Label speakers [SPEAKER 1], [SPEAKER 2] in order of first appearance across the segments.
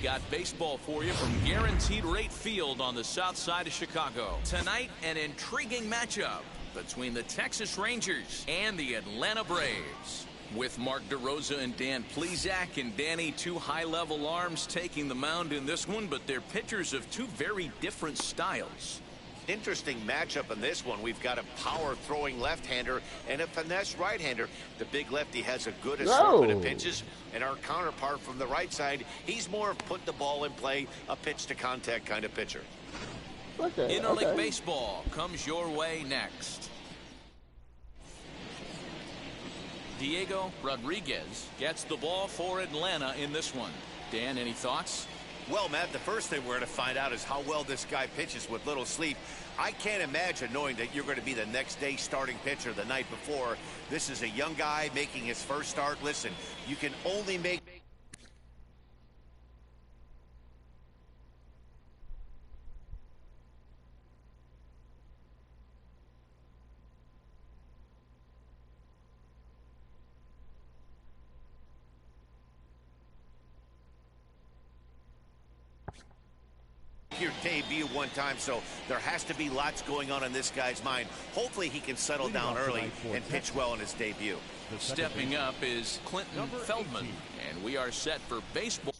[SPEAKER 1] got baseball for you from Guaranteed Rate Field on the south side of Chicago. Tonight, an intriguing matchup between the Texas Rangers and the Atlanta Braves. With Mark DeRosa and Dan Plesac, and Danny, two high-level arms taking the mound in this one, but they're pitchers of two very different styles.
[SPEAKER 2] Interesting matchup in this one. We've got a power-throwing left-hander and a finesse right-hander. The big lefty has a good assortment of pitches, and our counterpart from the right side, he's more of put the ball in play, a pitch-to-contact kind of pitcher.
[SPEAKER 1] Interleague baseball comes your way next. Diego Rodriguez gets the ball for Atlanta in this one. Dan, any thoughts?
[SPEAKER 2] Well, Matt, the first thing we're going to find out is how well this guy pitches with little sleep. I can't imagine knowing that you're going to be the next day starting pitcher the night before. This is a young guy making his first start. Listen, you can only make... your debut one time, so there has to be lots going on in this guy's mind. Hopefully he can settle down early and pitch well in his debut.
[SPEAKER 1] Stepping up is Clinton Feldman, and we are set for baseball.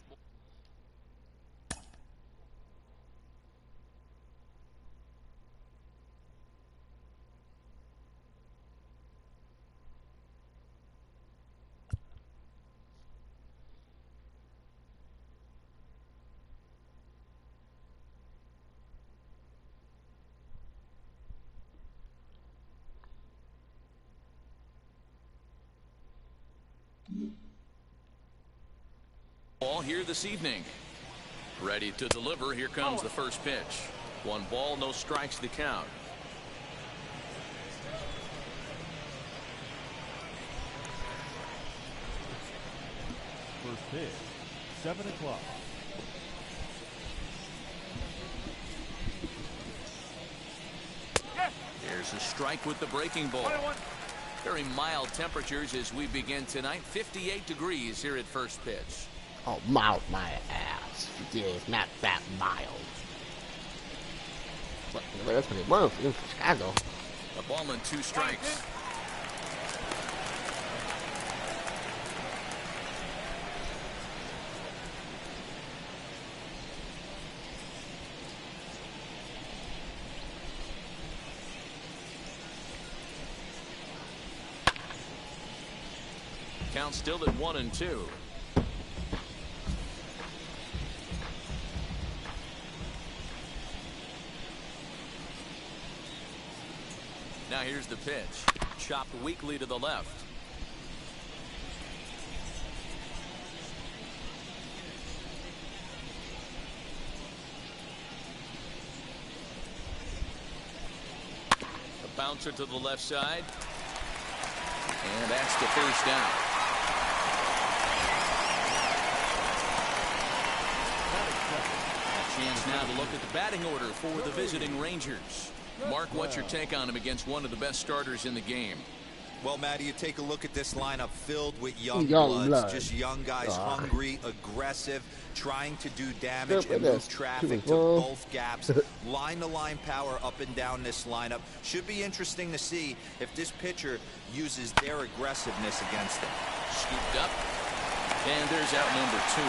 [SPEAKER 1] Ball here this evening. Ready to deliver. Here comes the first pitch. 1 ball, no strikes to count.
[SPEAKER 3] First pitch, 7 o'clock.
[SPEAKER 1] There's a strike with the breaking ball. Very mild temperatures as we begin tonight. 58 degrees here at first pitch.
[SPEAKER 4] Oh, mild my ass. Yeah, it's not that mild. But that's what it was in Chicago.
[SPEAKER 1] A ball and 2 strikes. Count still at 1-2. Now here's the pitch. Chopped weakly to the left. A bouncer to the left side. And that's the first down. A chance now to look at the batting order for the visiting Rangers. Mark, what's your take on him against one of the best starters in the game?
[SPEAKER 5] Well, Matty, you take a look at this lineup filled with young bloods, just young guys, hungry, aggressive, trying to do damage and move traffic to both gaps. Line-to-line power up and down this lineup. Should be interesting to see if this pitcher uses their aggressiveness against them.
[SPEAKER 1] Scooped up, and there's out number 2.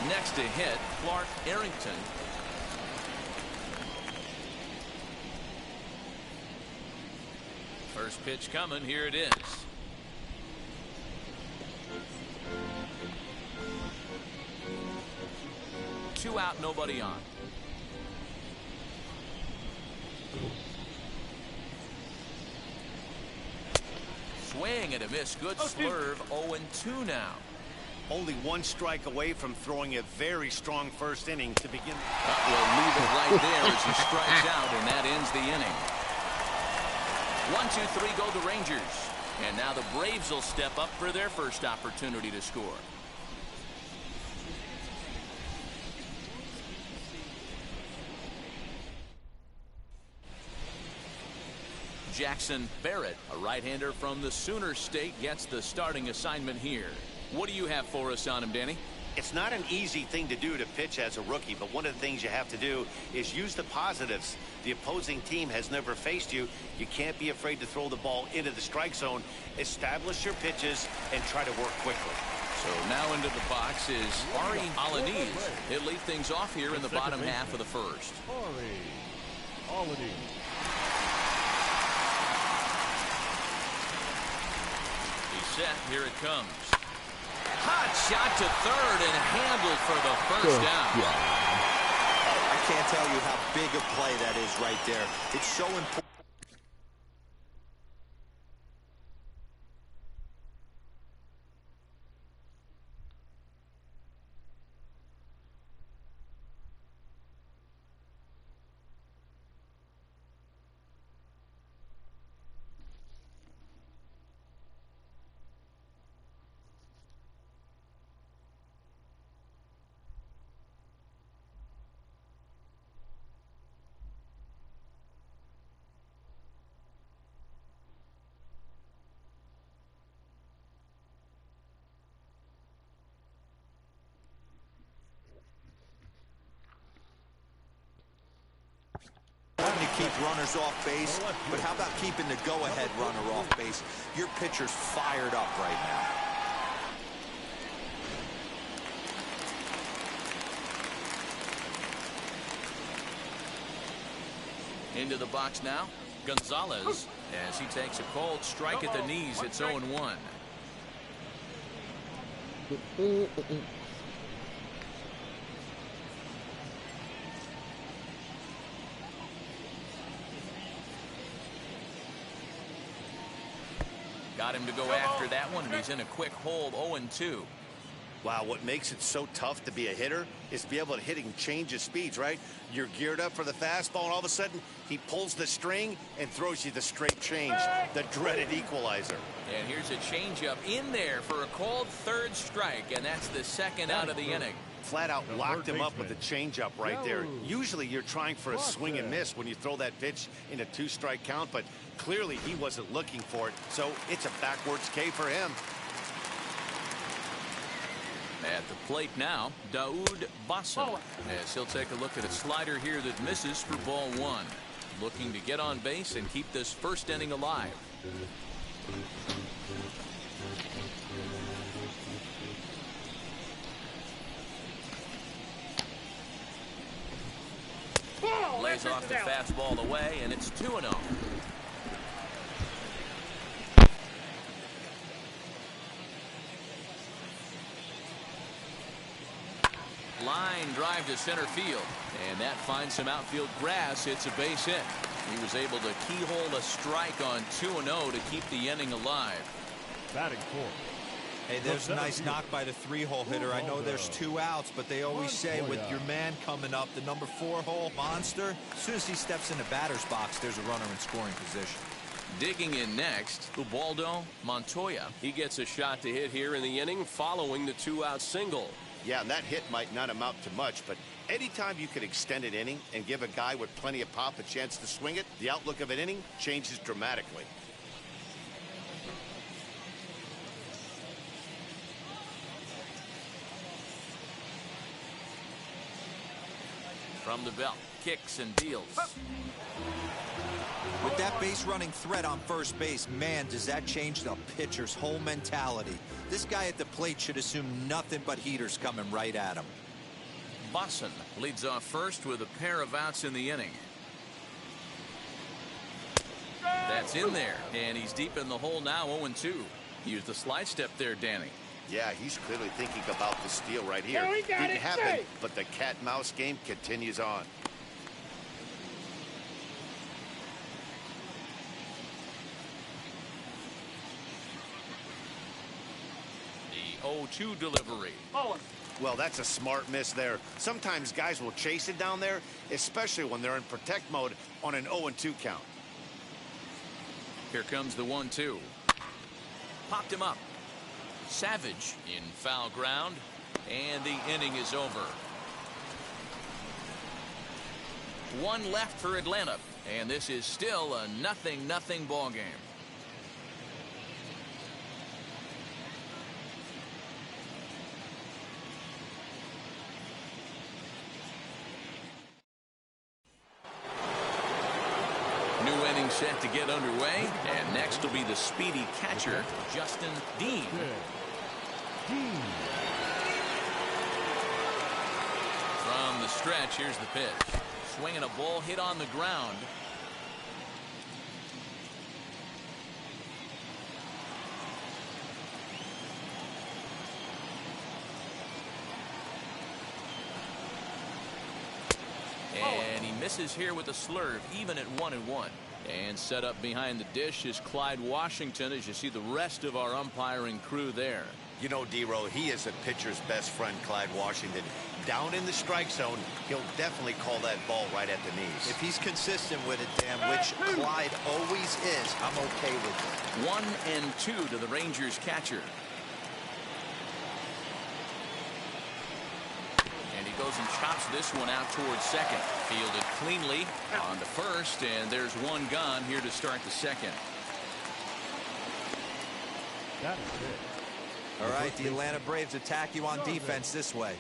[SPEAKER 1] Next to hit, Clark Arrington. First pitch coming. Here it is. Two out, nobody on. Swing and a miss. Good slurve. 0-2 now.
[SPEAKER 2] Only 1 strike away from throwing a very strong first inning to begin.
[SPEAKER 1] We'll leave it right there as he strikes out, and that ends the inning. 1-2-3 go the Rangers. And now the Braves will step up for their first opportunity to score. Jackson Barrett, a right-hander from the Sooner State, gets the starting assignment here. What do you have for us on him, Danny?
[SPEAKER 2] It's not an easy thing to do to pitch as a rookie, but one of the things you have to do is use the positives. The opposing team has never faced you. You can't be afraid to throw the ball into the strike zone. Establish your pitches and try to work quickly.
[SPEAKER 1] So now into the box is Ari Alaniz. He'll lead things off here in the bottom half of the first. He's set. Here it comes. Hot shot to third and handled for the first down.
[SPEAKER 5] I can't tell you how big a play that is right there. It's so important. To keep runners off base, but how about keeping the go-ahead runner off base? Your pitcher's fired up right
[SPEAKER 1] now. Into the box now, Gonzalez, as he takes a cold strike at the knees. It's 0-1. Got him to go after that one, and he's in a quick hold, 0-2.
[SPEAKER 2] Wow, what makes it so tough to be a hitter is to be able to hit and change his speeds, right? You're geared up for the fastball, and all of a sudden, he pulls the string and throws you the straight change, the dreaded equalizer.
[SPEAKER 1] And here's a changeup in there for a called third strike, and that's the second out of the inning.
[SPEAKER 2] Flat out locked him up with the changeup right there. Usually you're trying for a swing and miss when you throw that pitch in a 2-strike count, but clearly he wasn't looking for it, so it's a backwards K for him.
[SPEAKER 1] At the plate now, Daoud Basson, as he'll take a look at a slider here that misses for ball 1. Looking to get on base and keep this first inning alive. Lays off the fastball away, and it's 2-0. Line drive to center field, and that finds some outfield grass. It's a base hit. He was able to keyhole a strike on 2-0 to keep the inning alive.
[SPEAKER 3] Batting fourth.
[SPEAKER 5] Hey, there's a nice knock by the 3-hole hitter. I know there's 2 outs, but they always say with your man coming up, the number 4-hole monster, as soon as he steps in the batter's box, there's a runner in scoring position.
[SPEAKER 1] Digging in next, Ubaldo Montoya. He gets a shot to hit here in the inning following the 2-out single.
[SPEAKER 2] Yeah, and that hit might not amount to much, but anytime you can extend an inning and give a guy with plenty of pop a chance to swing it, the outlook of an inning changes dramatically.
[SPEAKER 1] From the belt, kicks and deals.
[SPEAKER 5] With that base running threat on first base, man, does that change the pitcher's whole mentality. This guy at the plate should assume nothing but heaters coming right at him.
[SPEAKER 1] Basson leads off first with a pair of outs in the inning. That's in there, and he's deep in the hole now, 0-2. Used the slide step there, Danny.
[SPEAKER 2] Yeah, he's clearly thinking about the steal right here. Didn't happen, but the cat-mouse game continues on.
[SPEAKER 1] The 0-2 delivery.
[SPEAKER 2] Well, that's a smart miss there. Sometimes guys will chase it down there, especially when they're in protect mode on an 0-2 count.
[SPEAKER 1] Here comes the 1-2. Popped him up. Savage in foul ground, and the inning is over. One left for Atlanta. And this is still a 0-0 ball game. New inning set to get underway, and next will be the speedy catcher, Justin Dean. From the stretch, here's the pitch. Swinging a ball hit on the ground. And he misses here with a slurve, even at 1-1. And set up behind the dish is Clyde Washington, as you see the rest of our umpiring crew there.
[SPEAKER 2] You know, D-Row, he is a pitcher's best friend, Clyde Washington. Down in the strike zone, he'll definitely call that ball right at the knees.
[SPEAKER 5] If he's consistent with it, Dan, which Clyde always is, I'm okay with it.
[SPEAKER 1] 1-2 to the Rangers catcher. And he goes and chops this one out towards second. Fielded cleanly on to first, and there's one gone here to start the second.
[SPEAKER 3] That is it.
[SPEAKER 5] All right, the Atlanta Braves attack you on defense this way.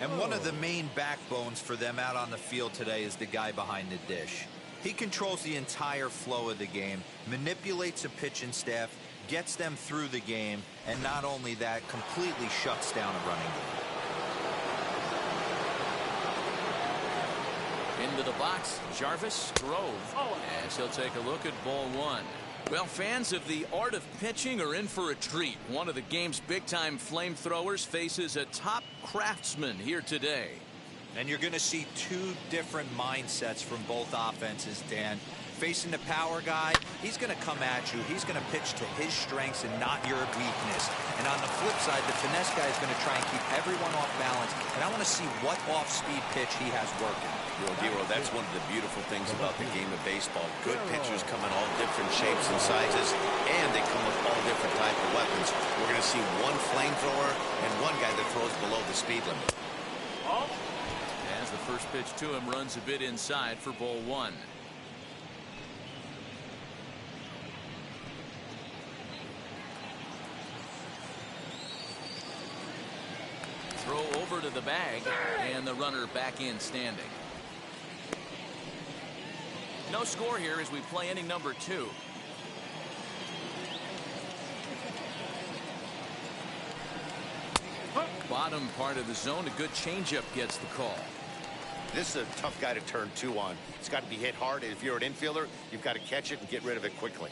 [SPEAKER 5] And one of the main backbones for them out on the field today is the guy behind the dish. He controls the entire flow of the game, manipulates a pitching staff, gets them through the game, and not only that, completely shuts down a running game.
[SPEAKER 1] Into the box, Jarvis Grove, as he'll take a look at ball one. Well, fans of the art of pitching are in for a treat. One of the game's big-time flamethrowers faces a top craftsman here today.
[SPEAKER 5] And you're going to see two different mindsets from both offenses, Dan. Facing the power guy, he's going to come at you. He's going to pitch to his strengths and not your weakness. And on the flip side, the finesse guy is going to try and keep everyone off balance. And I want to see what off-speed pitch he has working.
[SPEAKER 2] Dero, that's one of the beautiful things about the game of baseball. Good pitchers come in all different shapes and sizes, and they come with all different types of weapons. We're going to see one flamethrower and one guy that throws below the speed limit.
[SPEAKER 1] As the first pitch to him runs a bit inside for ball one. Throw over to the bag, and the runner back in standing. No score here as we play inning number 2. Bottom part of the zone, a good changeup gets the call.
[SPEAKER 2] This is a tough guy to turn 2 on. It's got to be hit hard. If you're an infielder, you've got to catch it and get rid of it quickly.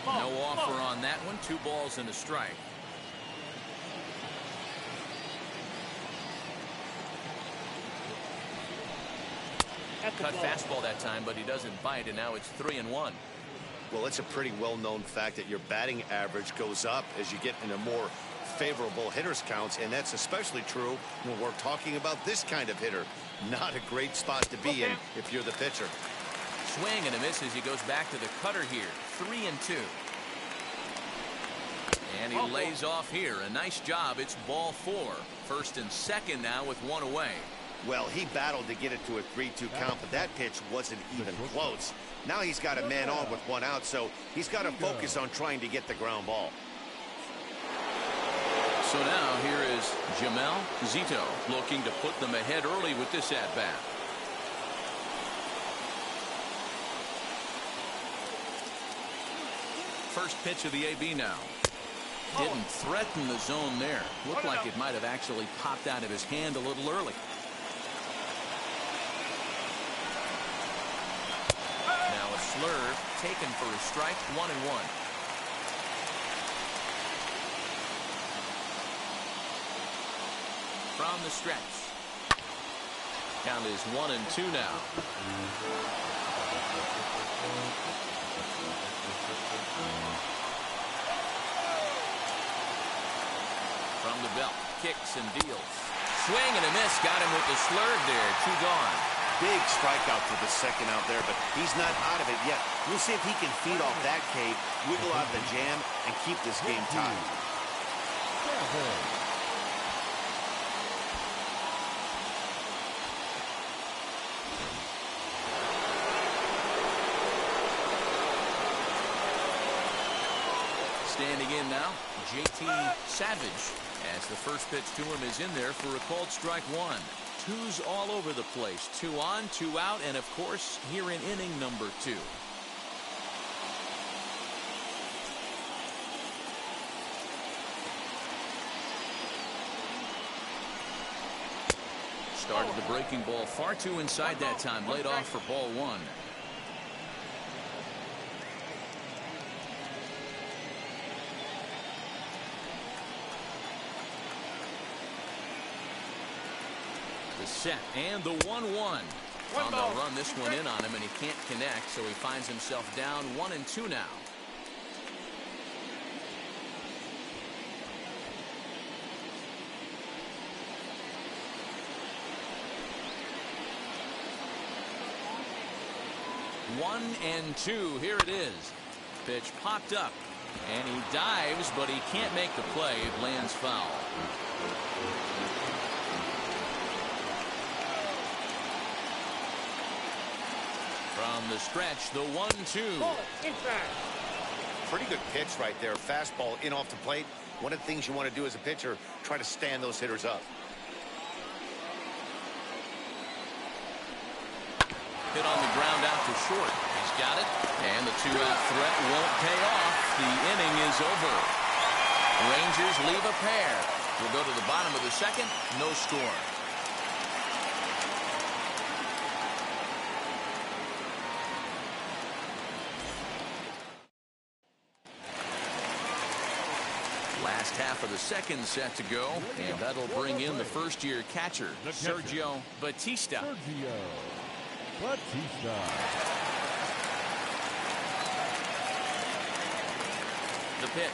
[SPEAKER 1] No offer on that one. 2 balls and a strike. Cut fastball that time, but he doesn't bite, and now it's 3-1.
[SPEAKER 2] Well, it's a pretty well-known fact that your batting average goes up as you get into more favorable hitters counts, and that's especially true when we're talking about this kind of hitter. Not a great spot to be in if you're the pitcher.
[SPEAKER 1] Swing and a miss as he goes back to the cutter here. 3-2. And he lays off here. A nice job. It's ball 4. First and second now with 1 away.
[SPEAKER 2] Well, he battled to get it to a 3-2 count, but that pitch wasn't even close. Now he's got a man on with 1 out, so he's got to focus on trying to get the ground ball.
[SPEAKER 1] So now here is Jamel Zito looking to put them ahead early with this at-bat. First pitch of the AB now. Didn't threaten the zone there. Looked like it might have actually popped out of his hand a little early. Now a slurve taken for a strike. 1-1. From the stretch. Count is 1-2 now. From the belt, kicks and deals. Swing and a miss, got him with the slurve there. 2 gone.
[SPEAKER 2] Big strikeout to the second out there, but he's not out of it yet. We'll see if he can feed off that K, wiggle out the jam, and keep this game tied.
[SPEAKER 1] Standing in now, JT Savage, as the first pitch to him is in there for a called strike one. Twos all over the place. 2 on, 2 out, and of course, here in inning number 2. Started the breaking ball far too inside that time. Laid off for ball 1. The set and the 1-1. They'll run this one in on him, and he can't connect, so he finds himself down 1-2 now. One and two. Here it is. Pitch popped up, and he dives, but he can't make the play. It lands foul. From the stretch, the 1-2.
[SPEAKER 2] Pretty good pitch right there. Fastball in off the plate. One of the things you want to do as a pitcher, try to stand those hitters up.
[SPEAKER 1] Hit on the ground out to short. He's got it. And the 2-out threat won't pay off. The inning is over. Rangers leave a pair. We'll go to the bottom of the second. No score. Last half of the second set to go, and that'll bring in the first-year catcher, Sergio Batista. The pitch.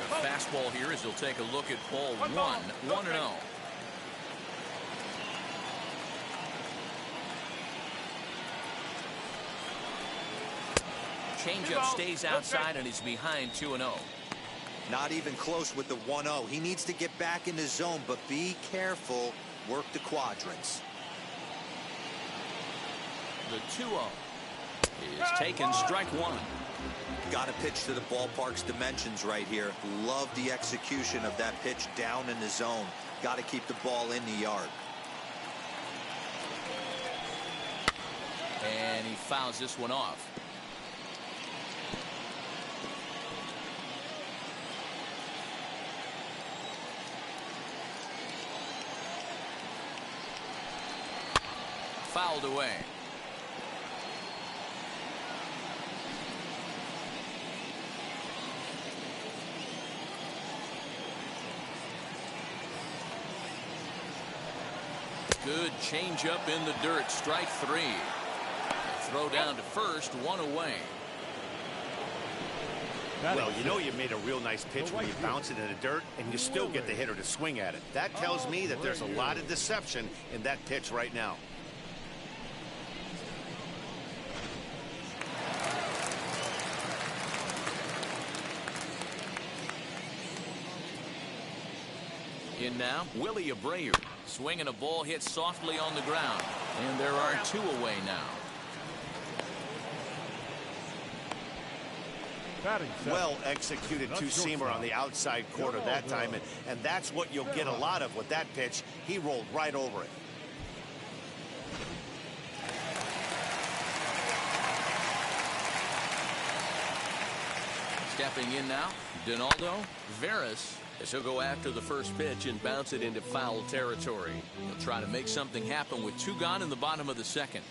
[SPEAKER 1] The fastball here as he'll take a look at ball 1-0. Changeup stays outside, and he's behind 2-0.
[SPEAKER 5] Not even close with the 1-0. He needs to get back in the zone, but be careful. Work the quadrants.
[SPEAKER 1] The 2-0 is taken, strike one.
[SPEAKER 5] Got to pitch to the ballpark's dimensions right here. Love the execution of that pitch down in the zone. Got to keep the ball in the yard.
[SPEAKER 1] And he fouls this one off. Fouled away. Good changeup in the dirt. Strike three. Throw down to first. One away.
[SPEAKER 2] Well, you know you made a real nice pitch when you bounce it in the dirt and you still get the hitter to swing at it. That tells me that there's a lot of deception in that pitch right now.
[SPEAKER 1] In now, Willie Abreu. Swinging a ball hit softly on the ground. And there are two away now.
[SPEAKER 2] Well executed two-seamer on the outside corner that time, and that's what you'll get a lot of with that pitch. He rolled right over it.
[SPEAKER 1] Stepping in now, Donaldo Veras, as he'll go after the first pitch and bounce it into foul territory. He'll try to make something happen with two gone in the bottom of the second.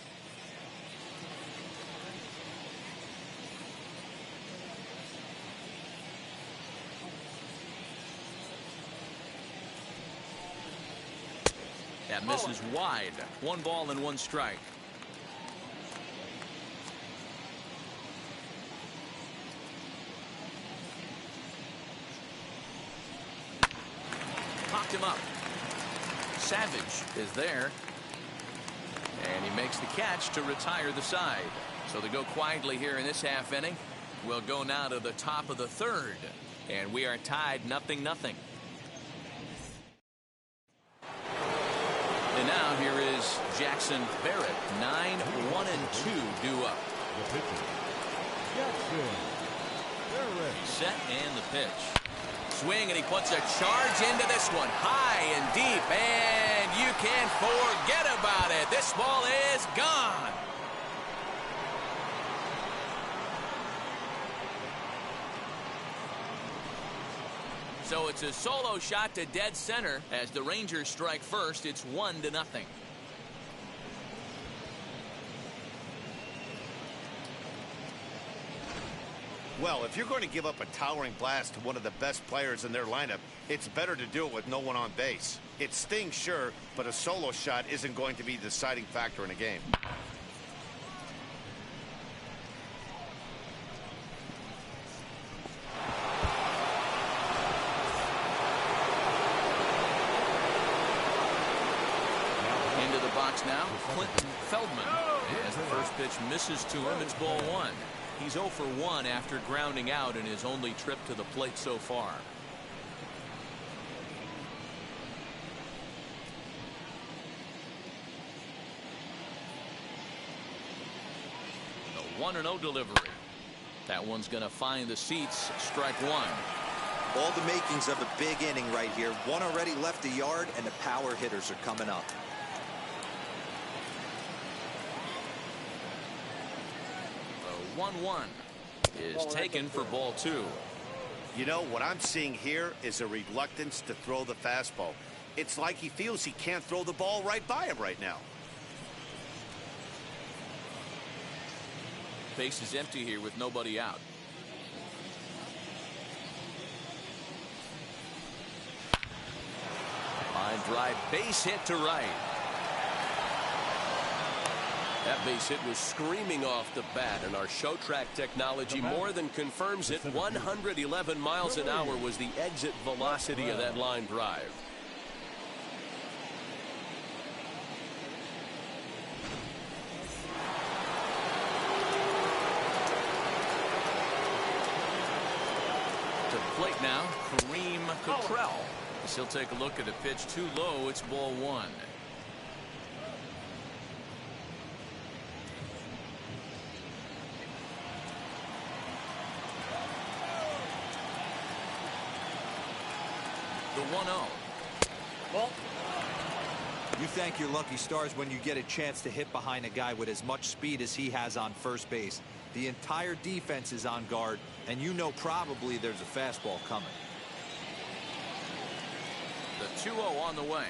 [SPEAKER 1] That misses wide. 1 ball and 1 strike. Popped him up. Savage is there. And he makes the catch to retire the side. So they go quietly here in this half inning. We'll go now to the top of the third. And we are tied 0-0. And now here is Jackson Barrett. 9-1-2 due up.
[SPEAKER 3] The pitcher, Jackson Barrett.
[SPEAKER 1] Set and the pitch. Swing, and he puts a charge into this one. High and deep, and you can't forget about it. This ball is gone. So it's a solo shot to dead center. As the Rangers strike first, it's 1-0.
[SPEAKER 2] Well, if you're going to give up a towering blast to one of the best players in their lineup, it's better to do it with no one on base. It stings, sure, but a solo shot isn't going to be the deciding factor in a game.
[SPEAKER 1] Into the box now, Clinton Feldman. As the first pitch misses to him, it's ball 1. He's 0 for 1 after grounding out in his only trip to the plate so far. The 1-0 delivery. That one's going to find the seats. Strike 1.
[SPEAKER 5] All the makings of a big inning right here. One already left the yard, and the power hitters are coming up.
[SPEAKER 1] The 1-1 is taken for ball 2.
[SPEAKER 2] You know, what I'm seeing here is a reluctance to throw the fastball. It's like he feels he can't throw the ball right by him right now.
[SPEAKER 1] Base is empty here with nobody out. Line drive, base hit to right.
[SPEAKER 6] That base hit was screaming off the bat, and our show track technology more than confirms it. 111 miles an hour was the exit velocity of that line drive.
[SPEAKER 1] To the plate now, Kareem Cottrell. As he'll take a look at a pitch too low. It's ball 1. The 1-0.
[SPEAKER 5] You thank your lucky stars when you get a chance to hit behind a guy with as much speed as he has on first base. The entire defense is on guard, and you know probably there's a fastball coming.
[SPEAKER 1] The 2-0 on the way.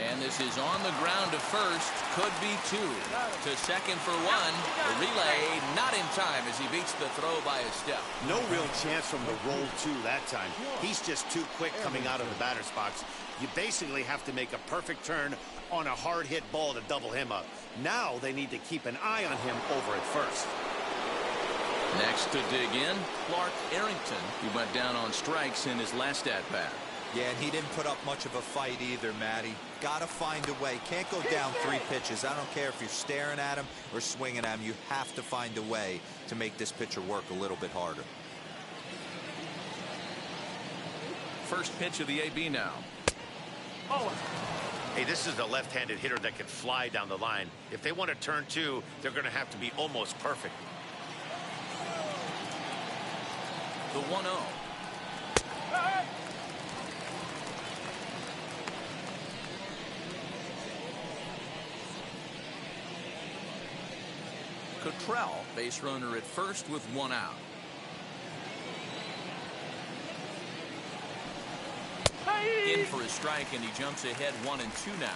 [SPEAKER 1] And this is on the ground to first. Could be 2. To second for 1. The relay not in time as he beats the throw by a step.
[SPEAKER 2] No real chance from the roll 2 that time. He's just too quick coming out of the batter's box. You basically have to make a perfect turn on a hard hit ball to double him up. Now they need to keep an eye on him over at first.
[SPEAKER 1] Next to dig in, Clark Arrington. He went down on strikes in his last at-bat.
[SPEAKER 5] Yeah, and he didn't put up much of a fight either, Matty. Gotta find a way. Can't go down 3 pitches. I don't care if you're staring at him or swinging at him. You have to find a way to make this pitcher work a little bit harder.
[SPEAKER 1] First pitch of the AB now.
[SPEAKER 2] Hey, this is a left-handed hitter that can fly down the line. If they want to turn 2, they're going to have to be almost perfect.
[SPEAKER 1] The 1-0. Cottrell, base runner at first with 1 out. In for a strike, and he jumps ahead 1-2 now.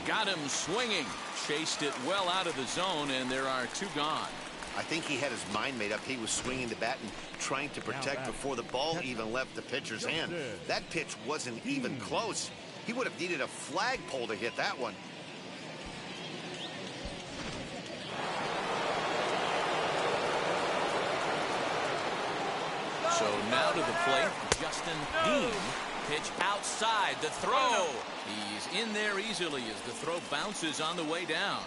[SPEAKER 1] Got him swinging. Chased it well out of the zone, and there are 2 gone.
[SPEAKER 2] I think he had his mind made up. He was swinging the bat and trying to protect before the ball even left the pitcher's hand. That pitch wasn't even close. He would have needed a flagpole to hit that one.
[SPEAKER 1] So now to the plate, Justin Dean. Pitch outside, the throw. He's in there easily as the throw bounces on the way down.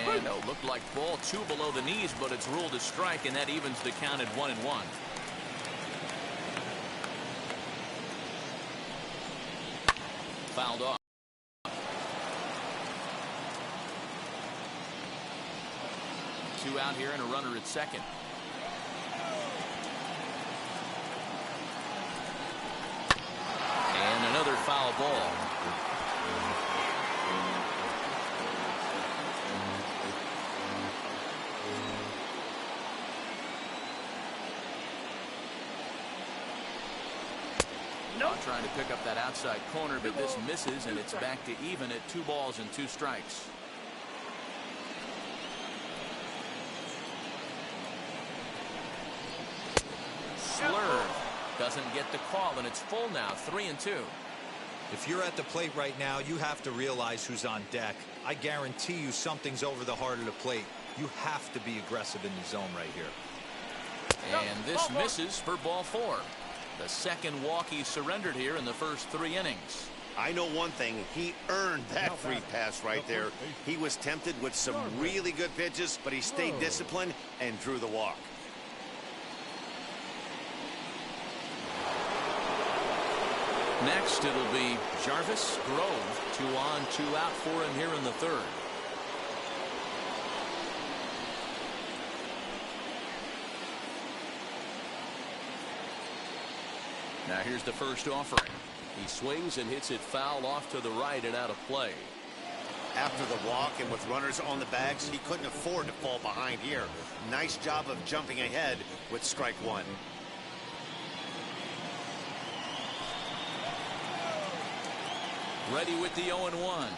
[SPEAKER 1] And no, looked like ball 2 below the knees, but it's ruled a strike, and that evens the count at 1-1. Fouled off. Two out here and a runner at second. And another foul ball. Trying to pick up that outside corner, but this misses, and it's back to even at 2 balls and 2 strikes. Slurve doesn't get the call, and it's full now, 3-2.
[SPEAKER 5] If you're at the plate right now, you have to realize who's on deck. I guarantee you something's over the heart of the plate. You have to be aggressive in the zone right here.
[SPEAKER 1] And this misses for ball 4. The second walk he surrendered here in the first 3 innings.
[SPEAKER 2] I know one thing. He earned that free pass right there. He was tempted with some really good pitches, but he stayed disciplined and drew the walk.
[SPEAKER 1] Next, it'll be Jarvis Grove. 2 on, 2 out for him here in the 3rd. Now here's the first offering. He swings and hits it foul off to the right and out of play.
[SPEAKER 2] After the walk and with runners on the bags, he couldn't afford to fall behind here. Nice job of jumping ahead with strike 1.
[SPEAKER 1] Ready with the 0-1.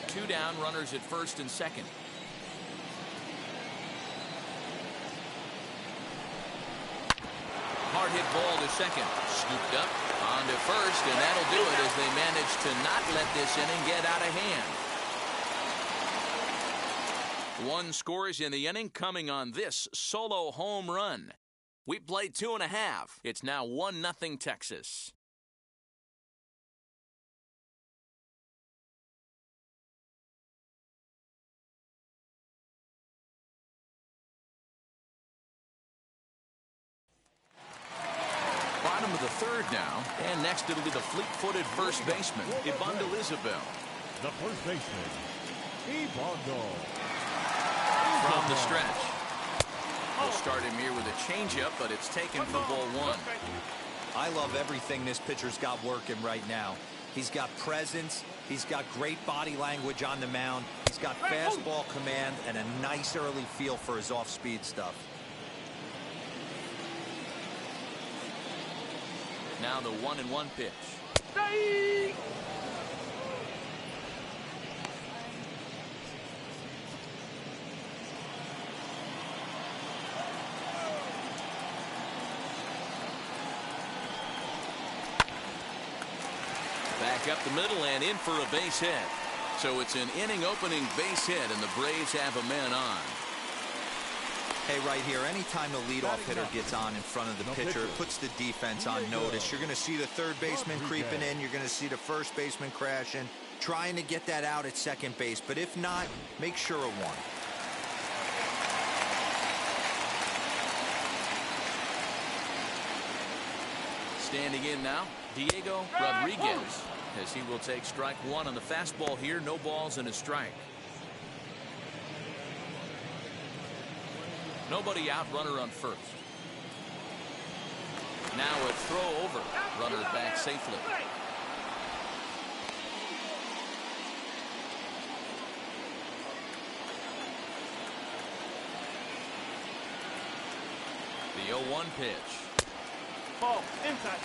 [SPEAKER 1] Two down, runners at first and second. Hard hit ball to second. Scooped up on to first, and that'll do it as they manage to not let this inning get out of hand. 1 scores in the inning coming on this solo home run. We played 2.5. It's now 1-0 Texas. Bottom of the 3rd now, and next it'll be the fleet-footed first baseman, Ibandel Isabel.
[SPEAKER 3] The first baseman, Ibandel.
[SPEAKER 1] From the stretch. We'll start him here with a changeup, but it's taken for ball 1.
[SPEAKER 5] I love everything this pitcher's got working right now. He's got presence. He's got great body language on the mound. He's got fastball command and a nice early feel for his off-speed stuff.
[SPEAKER 1] Now the 1-1 pitch. Back up the middle and in for a base hit. So it's an inning opening base hit, and the Braves have a man on.
[SPEAKER 5] Hey, right here, anytime the leadoff hitter gets on in front of the pitcher, it puts the defense on notice. You're going to see the third baseman creeping in. You're going to see the first baseman crashing, trying to get that out at second base. But if not, make sure of one.
[SPEAKER 1] Standing in now, Diego Rodriguez, as he will take strike 1 on the fastball here. No balls and a strike. Nobody out, runner on first. Now a throw over. Runner back safely. The 0-1 pitch.
[SPEAKER 7] Ball inside.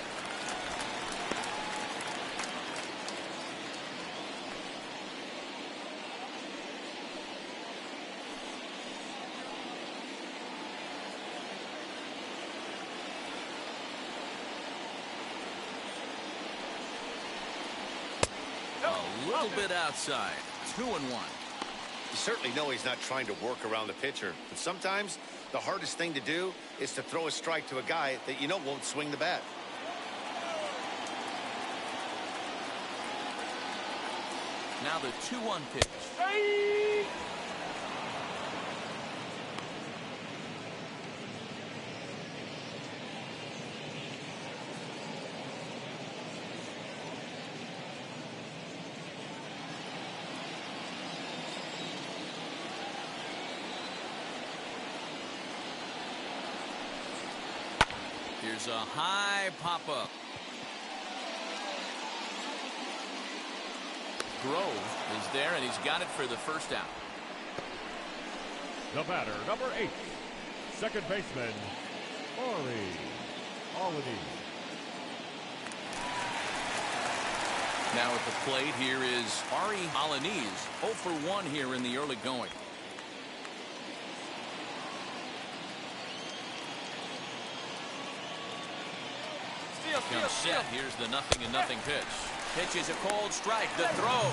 [SPEAKER 1] a little bit outside. 2-1.
[SPEAKER 2] You certainly know he's not trying to work around the pitcher, but sometimes the hardest thing to do is to throw a strike to a guy that you know won't swing the bat.
[SPEAKER 1] Now the 2-1 pitch. Here's a high pop-up. Grove is there, and he's got it for the first out.
[SPEAKER 3] The batter, number 8, second baseman, Alani.
[SPEAKER 1] Now at the plate, here is Ari Alanis, 0 for 1 here in the early going. Comes set. Here's the 0-0 pitch. Pitch is a cold strike. The throw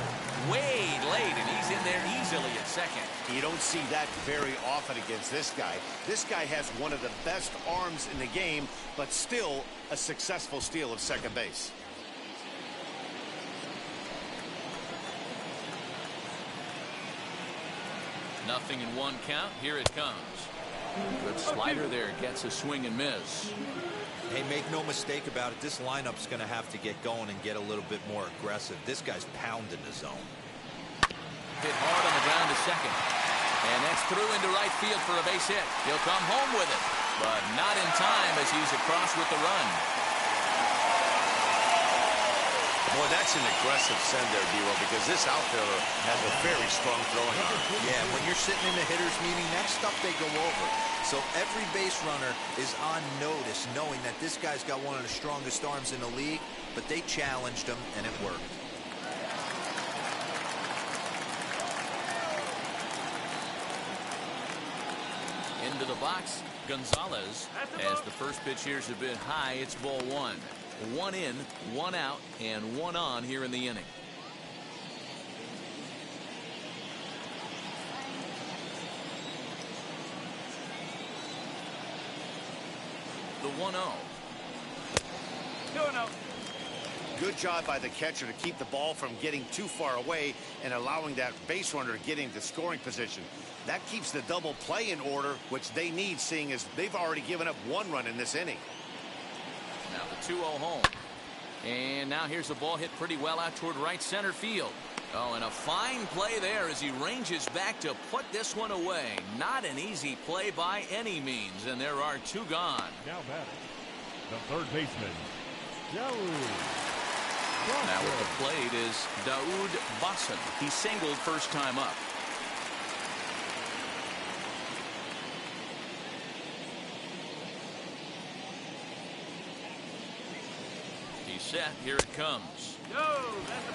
[SPEAKER 1] way late, and he's in there easily at second.
[SPEAKER 2] You don't see that very often against this guy. This guy has one of the best arms in the game, but still a successful steal of second base.
[SPEAKER 1] Nothing in 1 count. Here it comes. Good slider there. Gets a swing and miss.
[SPEAKER 5] Hey, make no mistake about it. This lineup's going to have to get going and get a little bit more aggressive. This guy's pounding the zone.
[SPEAKER 1] Hit hard on the ground to second. And that's through into right field for a base hit. He'll come home with it, but not in time as he's across with the run.
[SPEAKER 2] Boy, that's an aggressive send there, D-Roll, because this outfielder has a very strong throwing arm.
[SPEAKER 5] Yeah, when you're sitting in the hitter's meeting, that's stuff they go over. So every base runner is on notice, knowing that this guy's got one of the strongest arms in the league, but they challenged him, and it worked.
[SPEAKER 1] Into the box, Gonzalez, as the first pitch here's a bit high. It's ball 1. 1 in, 1 out, and 1 on here in the inning. The 1-0.
[SPEAKER 2] 2-0. Good job by the catcher to keep the ball from getting too far away and allowing that base runner to get into scoring position. That keeps the double play in order, which they need, seeing as they've already given up 1 run in this inning.
[SPEAKER 1] Now the 2-0 home. And now here's the ball hit pretty well out toward right center field. Oh, and a fine play there as he ranges back to put this one away. Not an easy play by any means, and there are 2 gone.
[SPEAKER 3] Now batting, the third baseman, Daoud.
[SPEAKER 1] Now at the plate is Daoud Basson. He singled first time up. Set. Here it comes.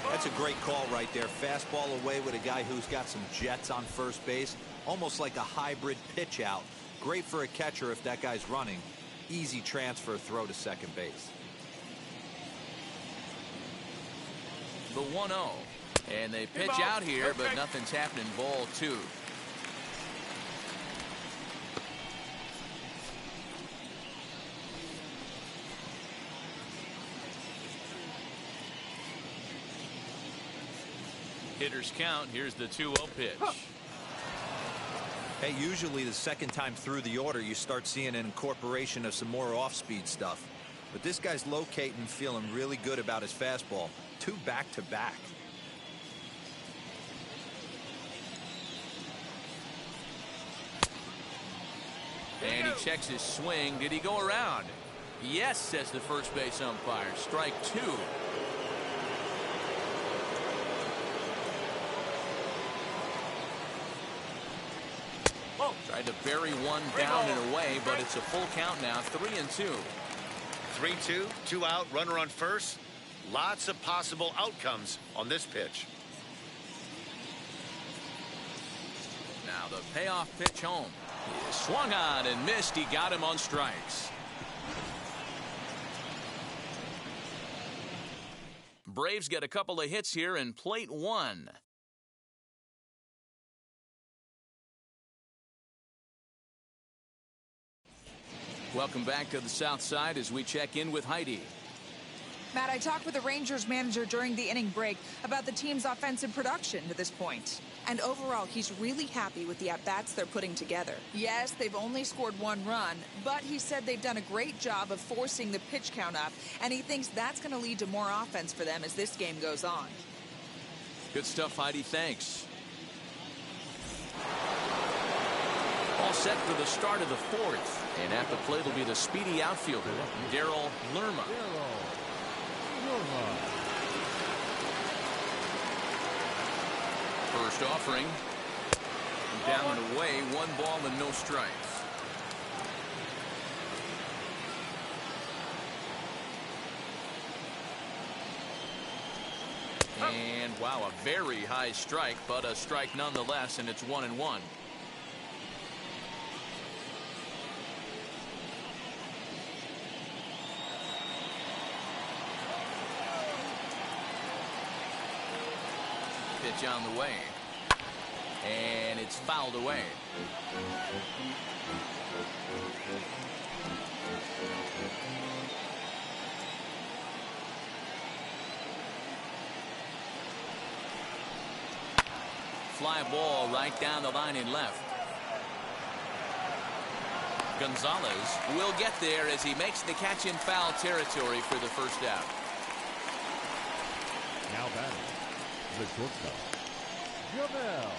[SPEAKER 5] That's a great call right there. Fastball away with a guy who's got some jets on first base. Almost like a hybrid pitch out. Great for a catcher if that guy's running. Easy transfer throw to second base.
[SPEAKER 1] The 1-0. And they pitch out here, but nothing's happening. Ball 2. Hitters count. Here's the 2-0 pitch.
[SPEAKER 5] Hey, usually the second time through the order you start seeing an incorporation of some more off-speed stuff. But this guy's locating, feeling really good about his fastball. 2 back-to-back.
[SPEAKER 1] And he checks his swing. Did he go around? Yes, says the first base umpire. Strike 2. Tried to bury one down and away, but it's a full count now. 3-2.
[SPEAKER 2] 3-2, 2 out, runner on first. Lots of possible outcomes on this pitch.
[SPEAKER 1] Now the payoff pitch home. He swung on and missed. He got him on strikes. Braves get a couple of hits here in plate one. Welcome back to the South Side as we check in with Heidi.
[SPEAKER 7] Matt, I talked with the Rangers manager during the inning break about the team's offensive production to this point. And overall, he's really happy with the at-bats they're putting together. Yes, they've only scored 1 run, but he said they've done a great job of forcing the pitch count up, and he thinks that's going to lead to more offense for them as this game goes on.
[SPEAKER 1] Good stuff, Heidi. Thanks. All set for the start of the fourth. And at the plate will be the speedy outfielder, Daryl Lerma. First offering. Down and away, 1 ball and no strikes. And wow, a very high strike, but a strike nonetheless, and it's 1-1. Pitch on the way, and it's fouled away. Fly ball right down the line in left. Gonzalez will get there as he makes the catch in foul territory for the first out.
[SPEAKER 3] Now batting, the shortstop, Jamel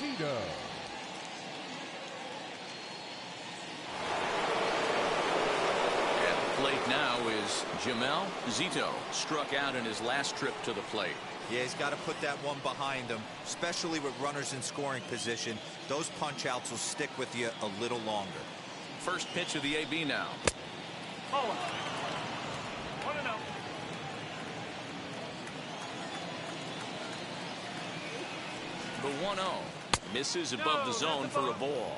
[SPEAKER 3] Zito.
[SPEAKER 1] At the plate now is Jamel Zito. Struck out in his last trip to the plate.
[SPEAKER 5] Yeah, he's got to put that one behind him, especially with runners in scoring position. Those punch outs will stick with you a little longer.
[SPEAKER 1] First pitch of the AB now.
[SPEAKER 3] Oh. 1-0.
[SPEAKER 1] The 1-0 misses above the zone for a ball.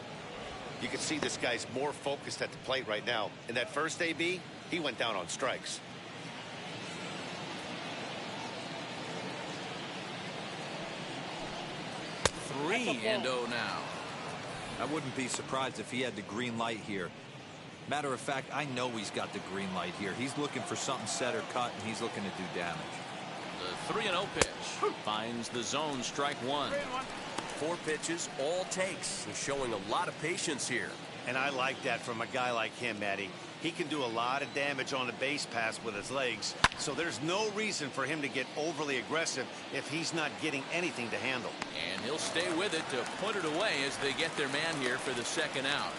[SPEAKER 2] You can see this guy's more focused at the plate right now. In that first AB, he went down on strikes.
[SPEAKER 1] Three and 0 now.
[SPEAKER 5] I wouldn't be surprised if he had the green light here. Matter of fact, I know he's got the green light here. He's looking for something set or cut, and he's looking to do damage.
[SPEAKER 1] The 3-0 pitch finds the zone, strike one.
[SPEAKER 6] 4 pitches, all takes. He's showing a lot of patience here.
[SPEAKER 2] And I like that from a guy like him, Matty. He can do a lot of damage on a base pass with his legs, so there's no reason for him to get overly aggressive if he's not getting anything to handle.
[SPEAKER 1] And he'll stay with it to put it away as they get their man here for the second out.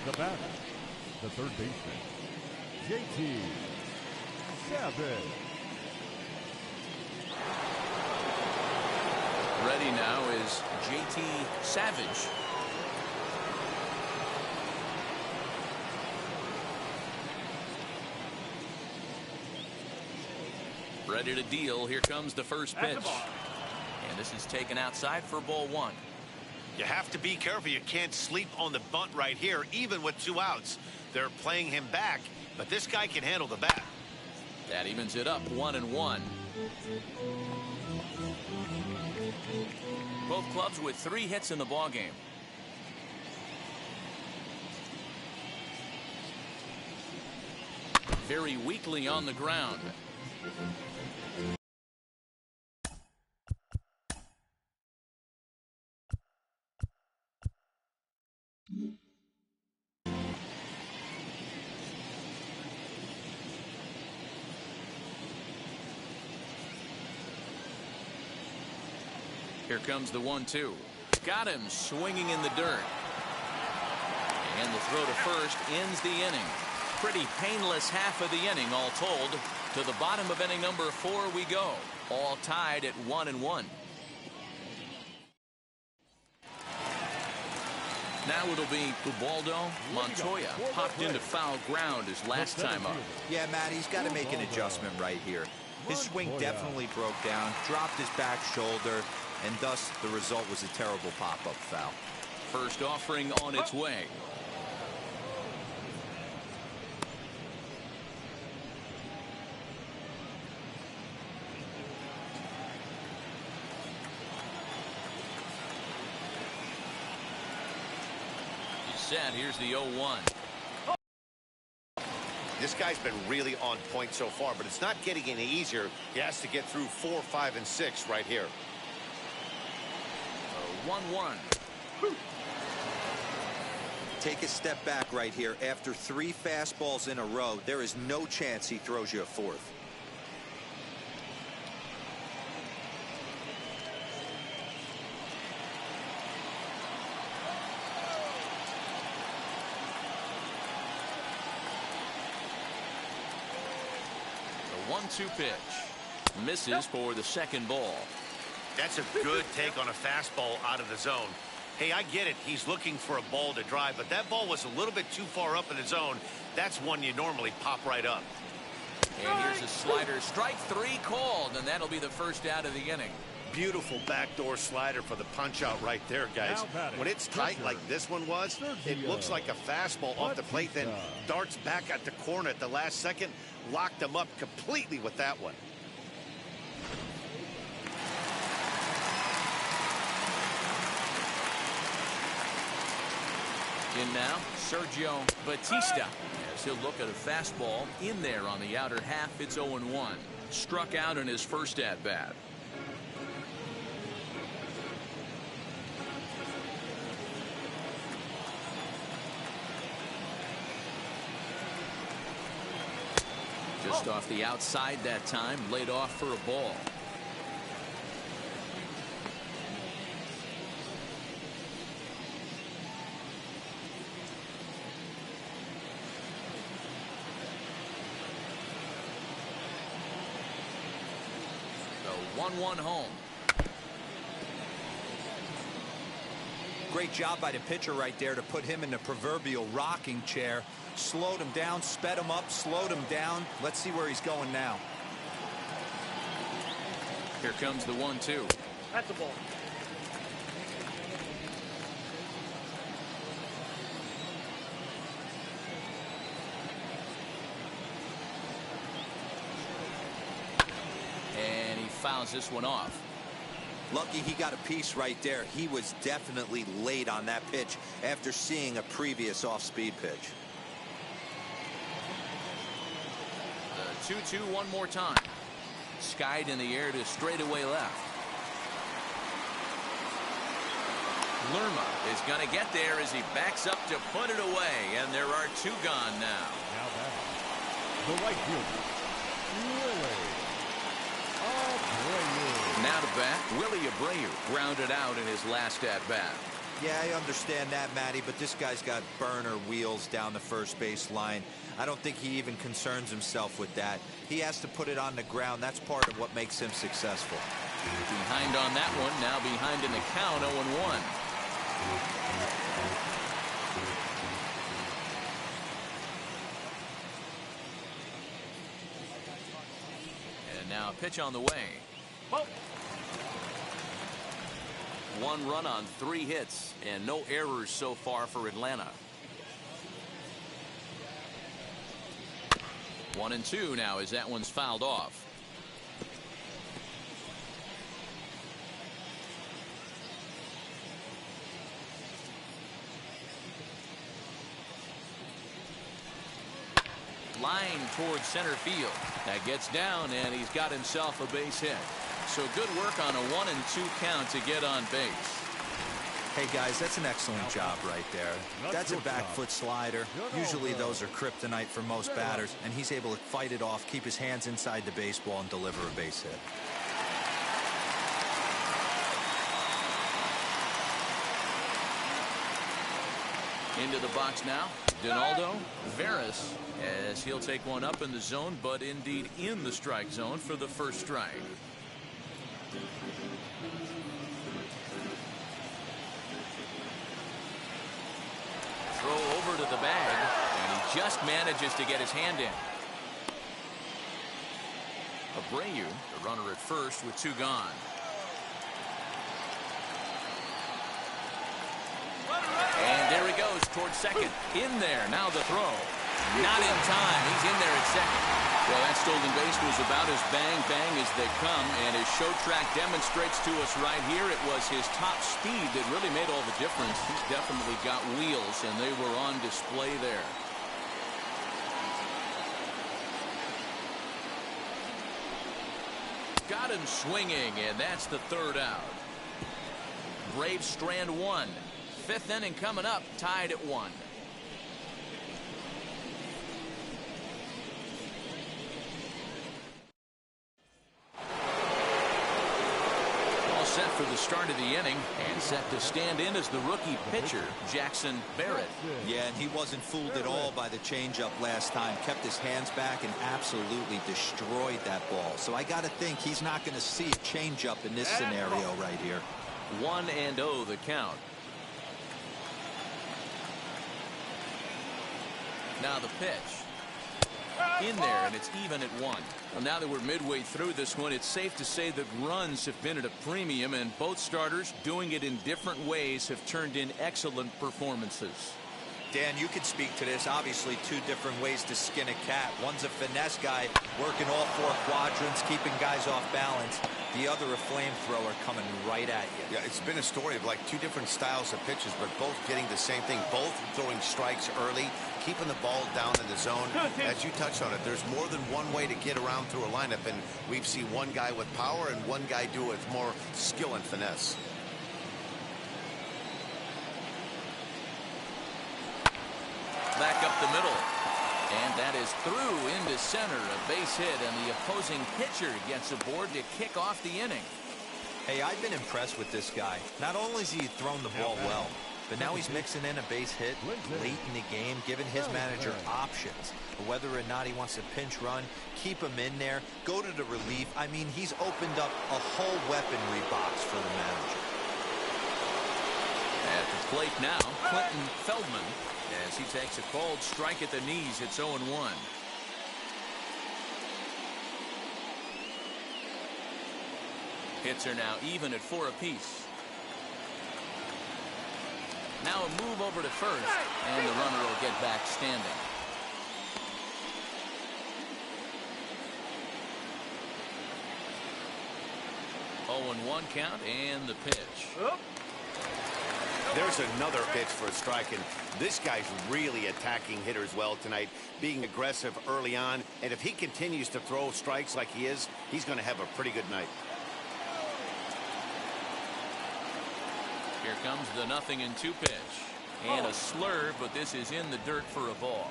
[SPEAKER 3] The batter, the third baseman, JT Savage.
[SPEAKER 1] Ready now is JT Savage. Ready to deal. Here comes the first pitch. And this is taken outside for ball one.
[SPEAKER 2] You have to be careful. You can't sleep on the bunt right here, even with 2 outs. They're playing him back, but this guy can handle the bat.
[SPEAKER 1] That evens it up 1-1. Both clubs with 3 hits in the ballgame. Very weakly on the ground. Here comes the 1-2. Got him swinging in the dirt. And the throw to first ends the inning. Pretty painless half of the inning, all told. To the bottom of inning number 4 we go. All tied at 1-1. Now it'll be Ubaldo Montoya. Popped into foul ground his last time up.
[SPEAKER 5] Yeah, Matt, he's got to make an adjustment right here. His swing definitely broke down, dropped his back shoulder, and thus the result was a terrible pop-up foul.
[SPEAKER 1] First offering on its way. set. Here's the 0-1.
[SPEAKER 2] This guy's been really on point so far, but it's not getting any easier. He has to get through 4, 5, and 6 right here.
[SPEAKER 1] 1-1.
[SPEAKER 5] Take a step back right here. After 3 fastballs in a row, there is no chance he throws you a 4th.
[SPEAKER 1] The 1-2 pitch. Misses for the second ball.
[SPEAKER 2] That's a good take on a fastball out of the zone. Hey, I get it. He's looking for a ball to drive, but that ball was a little bit too far up in the zone. That's one you normally pop right up.
[SPEAKER 1] And here's a slider. Strike 3 called, and that'll be the first out of the inning.
[SPEAKER 2] Beautiful backdoor slider for the punch out right there, guys. When it's tight like this one was, it looks like a fastball off the plate, then darts back at the corner at the last second. Locked him up completely with that one.
[SPEAKER 1] In now, Sergio Batista, as he'll look at a fastball in there on the outer half. It's 0-1. Struck out in his first at-bat. Just off the outside that time, laid off for a ball. The 1-1 home.
[SPEAKER 5] Great job by the pitcher right there to put him in the proverbial rocking chair. Slowed him down, sped him up, slowed him down. Let's see where he's going now.
[SPEAKER 1] Here comes the 1-2.
[SPEAKER 8] That's a ball.
[SPEAKER 1] And he fouls this one off.
[SPEAKER 5] Lucky he got a piece right there. He was definitely late on that pitch after seeing a previous off-speed pitch.
[SPEAKER 1] The 2-2 one more time. Skied in the air to straightaway left. Lerma is going to get there as he backs up to put it away, and there are 2 gone now.
[SPEAKER 3] Now batting, the right fielder, Willie Abreu.
[SPEAKER 1] Now to bat, Willie Abreu grounded out in his last at-bat.
[SPEAKER 5] Yeah, I understand that, Matty, but this guy's got burner wheels down the first base line. I don't think he even concerns himself with that. He has to put it on the ground. That's part of what makes him successful.
[SPEAKER 1] Behind on that one, now behind in the count, 0-1. And now a pitch on the way.
[SPEAKER 8] Ball.
[SPEAKER 1] 1 run on 3 hits and no errors so far for Atlanta. 1-2 now as that one's fouled off. Line towards center field. That gets down, and he's got himself a base hit. So good work on a 1-2 count to get on base.
[SPEAKER 5] Hey, guys, that's an excellent job right there. That's a back foot slider. Usually those are kryptonite for most batters, and he's able to fight it off, keep his hands inside the baseball, and deliver a base hit.
[SPEAKER 1] Into the box now, Donaldo Veras, as he'll take one up in the zone, but indeed in the strike zone for the first strike. Throw over to the bag, and he just manages to get his hand in. Abreu, the runner at first with 2 gone. And there he goes towards second. In there, now the throw. Not in time. He's in there at second. Well, that stolen base was about as bang-bang as they come, and as Show Track demonstrates to us right here, it was his top speed that really made all the difference. He's definitely got wheels, and they were on display there. Got him swinging, and that's the third out. Braves strand one. Fifth inning coming up, tied at 1. Set for the start of the inning and set to stand in as the rookie pitcher, Jackson Barrett.
[SPEAKER 5] Yeah, and he wasn't fooled at all by the changeup last time. Kept his hands back and absolutely destroyed that ball. So I got to think he's not going to see a changeup in this scenario right here.
[SPEAKER 1] 1-0 the count. Now the pitch. In there, and it's even at 1. Well, now that we're midway through this one, it's safe to say that runs have been at a premium, and both starters, doing it in different ways, have turned in excellent performances.
[SPEAKER 5] Dan, you could speak to this. Obviously, two different ways to skin a cat. One's a finesse guy working all 4 quadrants, keeping guys off balance. The other a flamethrower coming right at you.
[SPEAKER 2] Yeah, it's been a story of like 2 different styles of pitches, but both getting the same thing. Both throwing strikes early, keeping the ball down in the zone. As you touched on it, there's more than one way to get around through a lineup, and we've seen one guy with power and one guy do it with more skill and finesse.
[SPEAKER 1] Back up the middle. And that is through into center. A base hit, and the opposing pitcher gets aboard to kick off the inning.
[SPEAKER 5] Hey, I've been impressed with this guy. Not only has he thrown the ball well, but now he's mixing in a base hit late in the game, giving his manager options. Whether or not he wants to pinch run, keep him in there, go to the relief. I mean, he's opened up a whole weaponry box for the manager.
[SPEAKER 1] At the plate now, Clinton Feldman, as he takes a cold strike at the knees. It's 0-1. Hits are now even at 4 apiece. Now a move over to first, and the runner will get back standing. Oh, 1 count, and the pitch.
[SPEAKER 2] There's another pitch for a strike, and this guy's really attacking hitters well tonight, being aggressive early on, and if he continues to throw strikes like he is, he's going to have a pretty good night.
[SPEAKER 1] Here comes the 0-2 pitch, and a slurve, but this is in the dirt for a ball.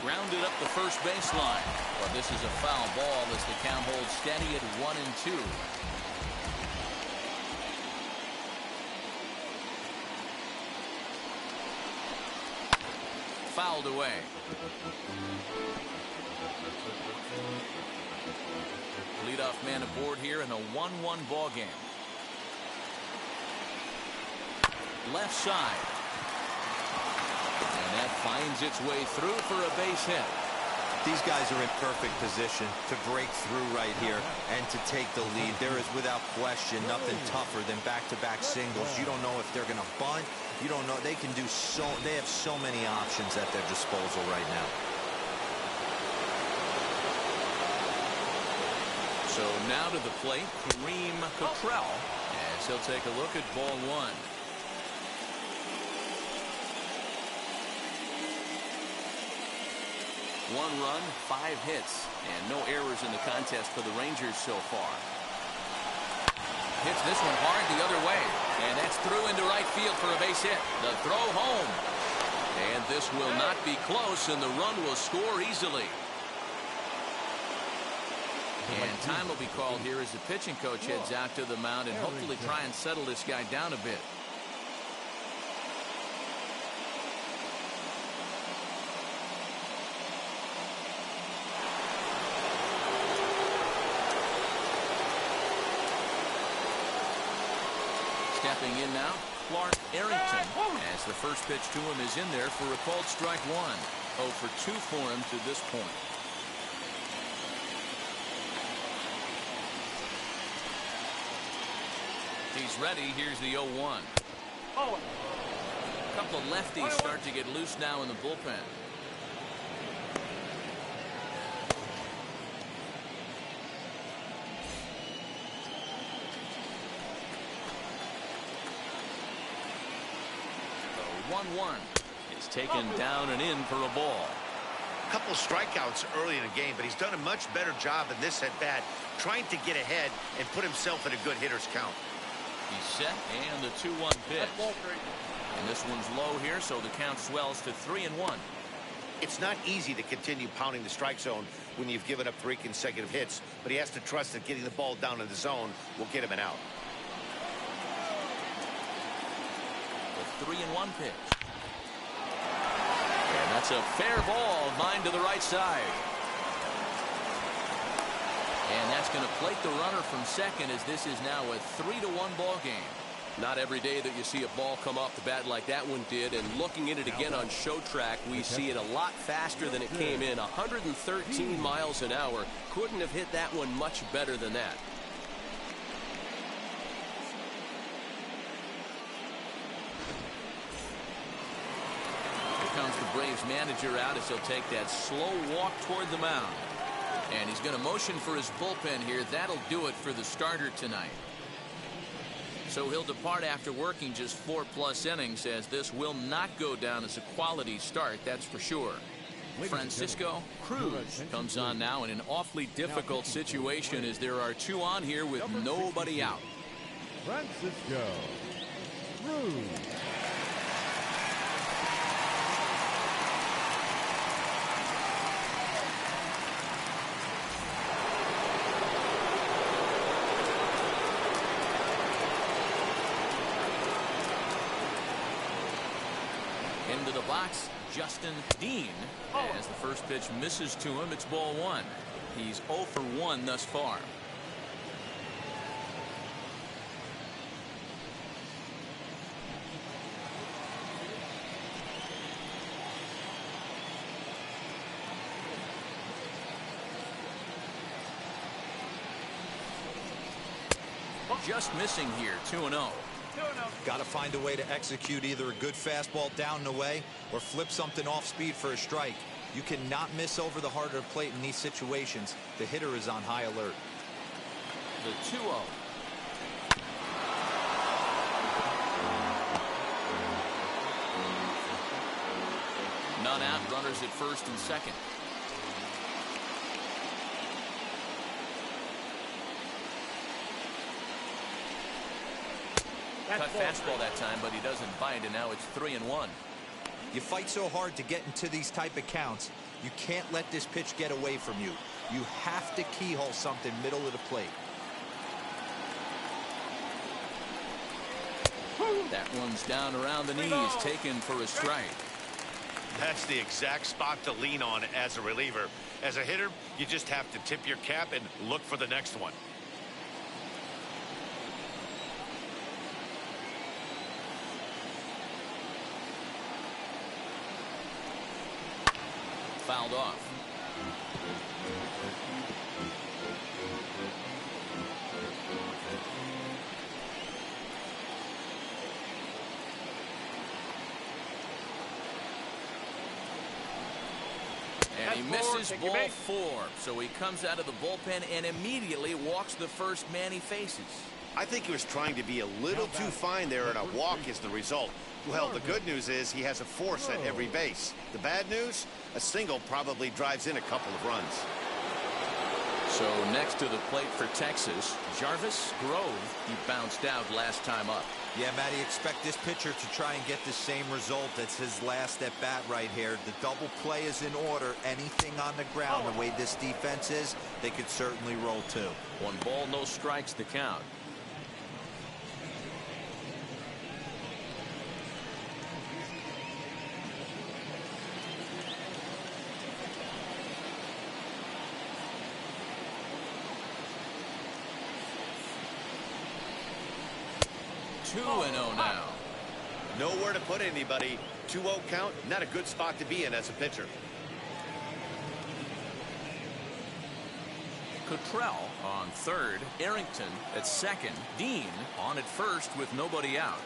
[SPEAKER 1] Grounded up the first baseline. Well, this is a foul ball as the count holds steady at 1-2. Fouled away. Leadoff man aboard here in a 1-1 ball game. Left side. And that finds its way through for a base hit.
[SPEAKER 5] These guys are in perfect position to break through right here and to take the lead. There is without question nothing tougher than back-to-back singles. You don't know if they're going to bunt. You don't know. They can do so. They have so many options at their disposal right now.
[SPEAKER 1] So now to the plate, Kareem Cottrell, as he'll take a look at ball 1. One run, 5 hits, and no errors in the contest for the Rangers so far. Hits this one hard the other way, and that's through into right field for a base hit. The throw home, and this will not be close, and the run will score easily. And time will be called here as the pitching coach heads out to the mound and hopefully try and settle this guy down a bit. Stepping in now, Clark Arrington, as the first pitch to him is in there for a called strike 1. 0 for 2 for him to this point. is ready. Here's the 0-1. A couple of lefties start to get loose now in the bullpen. The 1-1 is taken down and in for a ball.
[SPEAKER 2] A couple strikeouts early in the game, but he's done a much better job in this at bat, trying to get ahead and put himself in a good hitter's count.
[SPEAKER 1] He's set, and the 2-1 pitch. And this one's low here, so the count swells to 3-1.
[SPEAKER 2] It's not easy to continue pounding the strike zone when you've given up 3 consecutive hits, but he has to trust that getting the ball down in the zone will get him an out.
[SPEAKER 1] The 3-1 pitch. And that's a fair ball, line to the right side. And that's going to plate the runner from second, as this is now a 3-1 ball game.
[SPEAKER 6] Not every day that you see a ball come off the bat like that one did, and looking at it again on show track, we see it a lot faster than it came in. 113 miles an hour. Couldn't have hit that one much better than that.
[SPEAKER 1] Here comes the Braves manager out as he'll take that slow walk toward the mound. And he's going to motion for his bullpen here. That'll do it for the starter tonight. So he'll depart after working just 4+ innings, as this will not go down as a quality start, that's for sure. Francisco Cruz comes on now in an awfully difficult situation, as there are 2 on here with nobody out.
[SPEAKER 3] Francisco Cruz.
[SPEAKER 1] Into the box, Justin Dean, as the first pitch misses to him. It's ball 1. He's 0 for 1 thus far. Just missing here, 2-0.
[SPEAKER 5] Got to find a way to execute either a good fastball down and away or flip something off speed for a strike. You cannot miss over the heart of the plate in these situations. The hitter is on high alert.
[SPEAKER 1] The 2-0. None out, runners at first and second. Cut fastball that time, but he doesn't bite, and now it's 3-1.
[SPEAKER 5] You fight so hard to get into these type of counts. You can't let this pitch get away from you. You have to keyhole something middle of the plate.
[SPEAKER 1] That one's down around the knees, taken for a strike.
[SPEAKER 2] That's the exact spot to lean on as a reliever. As a hitter, you just have to tip your cap and look for the next one.
[SPEAKER 1] Fouled off. And he misses ball 4. So he comes out of the bullpen and immediately walks the first man he faces.
[SPEAKER 2] I think he was trying to be a little too fine there, and a walk is the result. Well, the good news is he has a force at every base. The bad news, a single probably drives in a couple of runs.
[SPEAKER 1] So next to the plate for Texas, Jarvis Grove. He bounced out last time up.
[SPEAKER 5] Yeah, Matty, expect this pitcher to try and get the same result. It's his last at bat right here. The double play is in order. Anything on the ground, the way this defense is, they could certainly roll 2.
[SPEAKER 1] 1 ball, no strikes to count. Two and 0 now.
[SPEAKER 2] Nowhere to put anybody. 2-0 count, not a good spot to be in as a pitcher.
[SPEAKER 1] Cottrell on third, Arrington at second, Dean on at first with nobody out.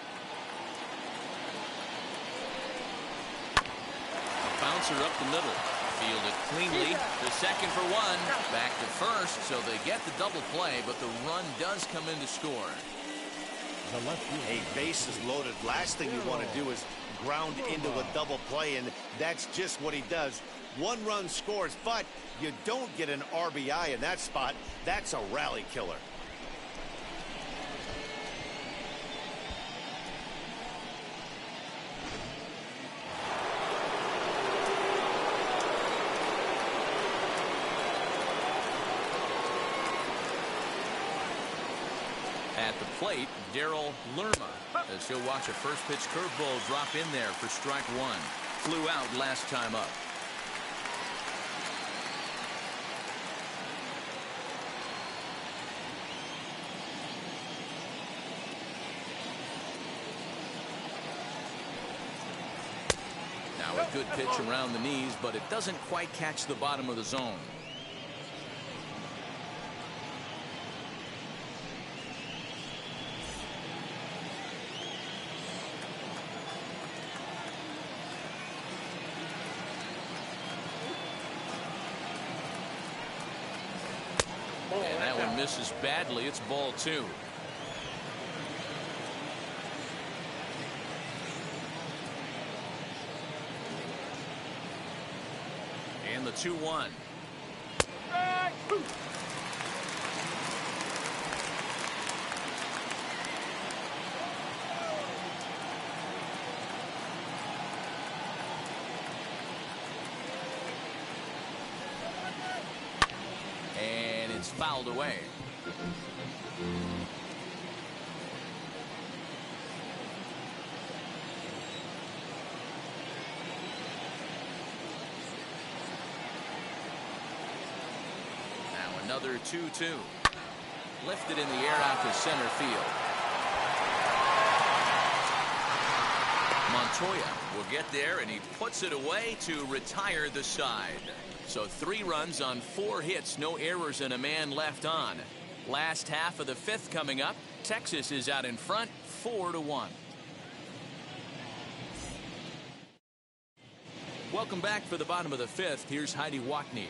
[SPEAKER 1] A bouncer up the middle. Fielded cleanly to second for one. Back to first, so they get the double play, but the run does come in to score.
[SPEAKER 2] A base is loaded. Last thing you want to do is ground into a double play, and that's just what he does. One run scores, but you don't get an RBI in that spot. That's a rally killer.
[SPEAKER 1] At the plate, Darryl Lerma, as he'll watch a first pitch curveball drop in there for strike one. Flew out last time up. Now a good pitch around the knees, but it doesn't quite catch the bottom of the zone. And that one misses badly. It's ball two. And the 2-1. And it's fouled away. Another 2-2. Lifted in the air out to center field. Montoya will get there, and he puts it away to retire the side. So 3 runs on 4 hits, no errors, and a man left on. Last half of the 5th coming up. Texas is out in front, 4-1. Welcome back for the bottom of the 5th. Here's Heidi Wackney.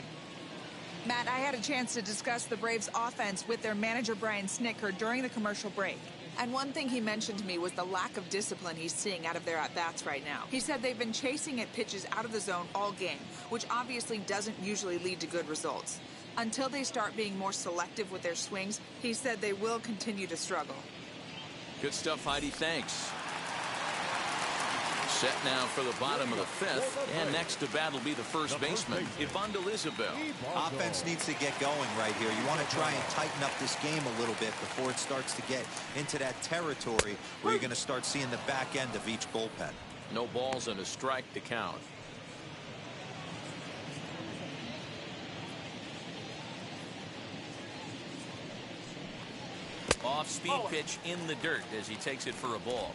[SPEAKER 7] Matt, I had a chance to discuss the Braves' offense with their manager, Brian Snitker, during the commercial break. And one thing he mentioned to me was the lack of discipline he's seeing out of their at-bats right now. He said they've been chasing at pitches out of the zone all game, which obviously doesn't usually lead to good results. Until they start being more selective with their swings, he said they will continue to struggle.
[SPEAKER 1] Good stuff, Heidi. Thanks. Set now for the bottom of the 5th, and next to bat will be the first baseman, Ivandel Isabel.
[SPEAKER 5] Offense needs to get going right here. You want to try and tighten up this game a little bit before it starts to get into that territory where you're going to start seeing the back end of each bullpen.
[SPEAKER 1] No balls and a strike to count. Off-speed pitch in the dirt as he takes it for a ball.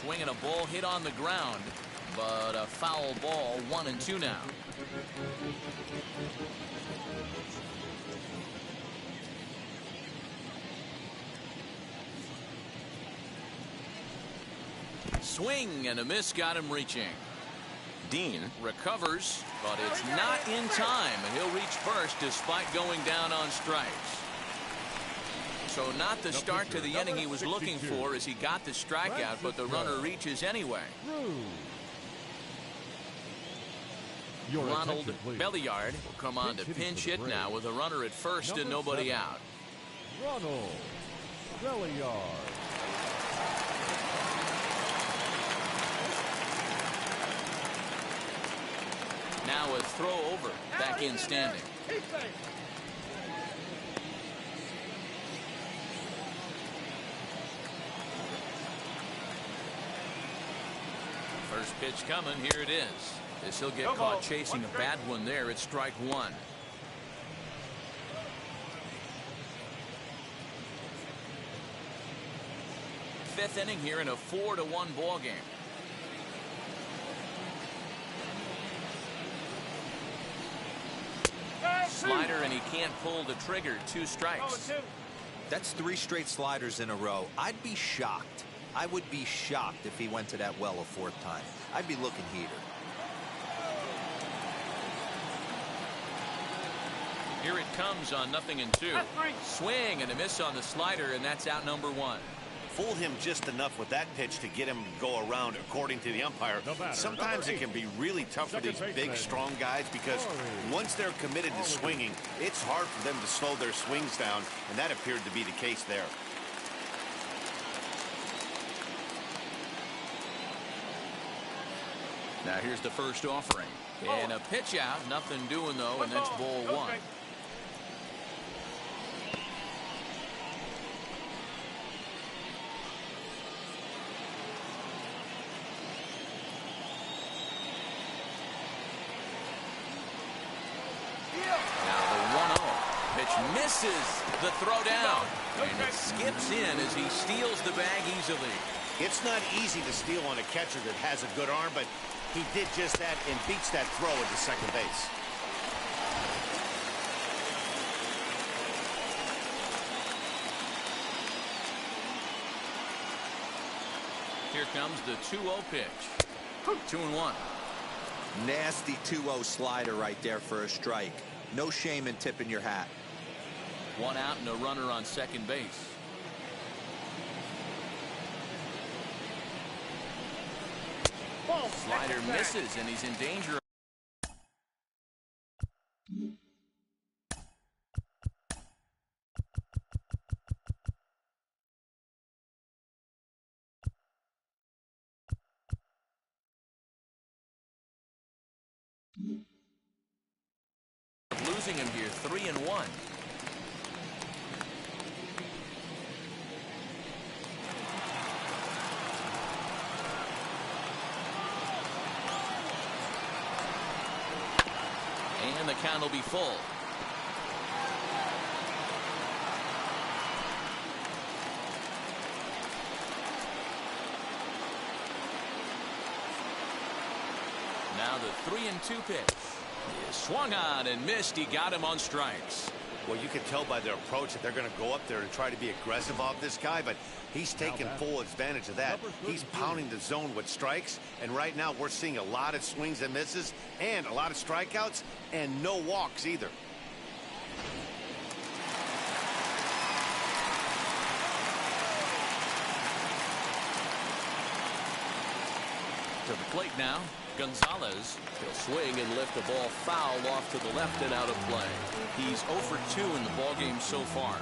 [SPEAKER 1] Swinging a ball hit on the ground, but a foul ball, 1-2 now. Swing and a miss got him reaching. Dean recovers, but it's not in time, and he'll reach first despite going down on strikes. So not the start to the inning he was looking for as he got the strikeout, but the runner reaches anyway. Ronald Belliard will come on to pinch hit now with a runner at first and nobody out.
[SPEAKER 3] Ronald Belliard.
[SPEAKER 1] Now a throw over, back in standing. First pitch coming, here it is. As he'll get caught chasing a bad one there, it's strike one. fifth inning here in a 4-1 ball game. Slider, and he can't pull the trigger. 2 strikes.
[SPEAKER 5] That's 3 straight sliders in a row. I'd be shocked. I would be shocked if he went to that well a 4th time. I'd be looking heater.
[SPEAKER 1] Here it comes on 0-2. Swing and a miss on the slider, and that's out number 1.
[SPEAKER 2] Fooled him just enough with that pitch to get him go around, according to the umpire. Sometimes it can be really tough for these big, strong guys because once they're committed to swinging, it's hard for them to slow their swings down, and that appeared to be the case there.
[SPEAKER 1] Now here's the first offering. And a pitch out, nothing doing though, and that's ball 1. Misses the throw down, and it skips in as he steals the bag easily.
[SPEAKER 2] It's not easy to steal on a catcher that has a good arm, but he did just that and beats that throw into second base.
[SPEAKER 1] Here comes the 2-0 pitch. 2-1.
[SPEAKER 5] Nasty 2-0 slider right there for a strike. No shame in tipping your hat.
[SPEAKER 1] 1 out and a runner on second base. Slider misses, and he's in danger. Losing him here, 3-1. And the count will be full. Now the 3-2 pitch. He swung on and missed. He got him on strikes.
[SPEAKER 2] Well, you can tell by their approach that they're going to go up there and try to be aggressive off this guy, but he's taking full advantage of that. He's pounding the zone with strikes, and right now we're seeing a lot of swings and misses and a lot of strikeouts and no walks either.
[SPEAKER 1] To the plate now, Gonzalez. He'll swing and lift the ball foul off to the left and out of play. He's 0 for 2 in the ballgame so far.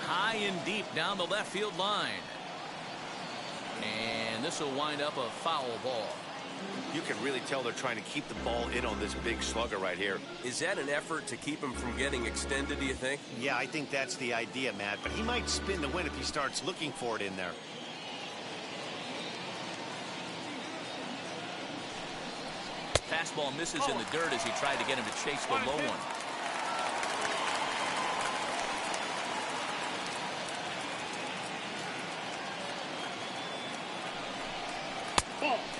[SPEAKER 1] High and deep down the left field line. And this will wind up a foul ball.
[SPEAKER 2] You can really tell they're trying to keep the ball in on this big slugger right here.
[SPEAKER 6] Is that an effort to keep him from getting extended, do you think?
[SPEAKER 2] Yeah, I think that's the idea, Matt. But he might spin the win if he starts looking for it in there.
[SPEAKER 1] Fastball misses in the dirt as he tried to get him to chase the low one.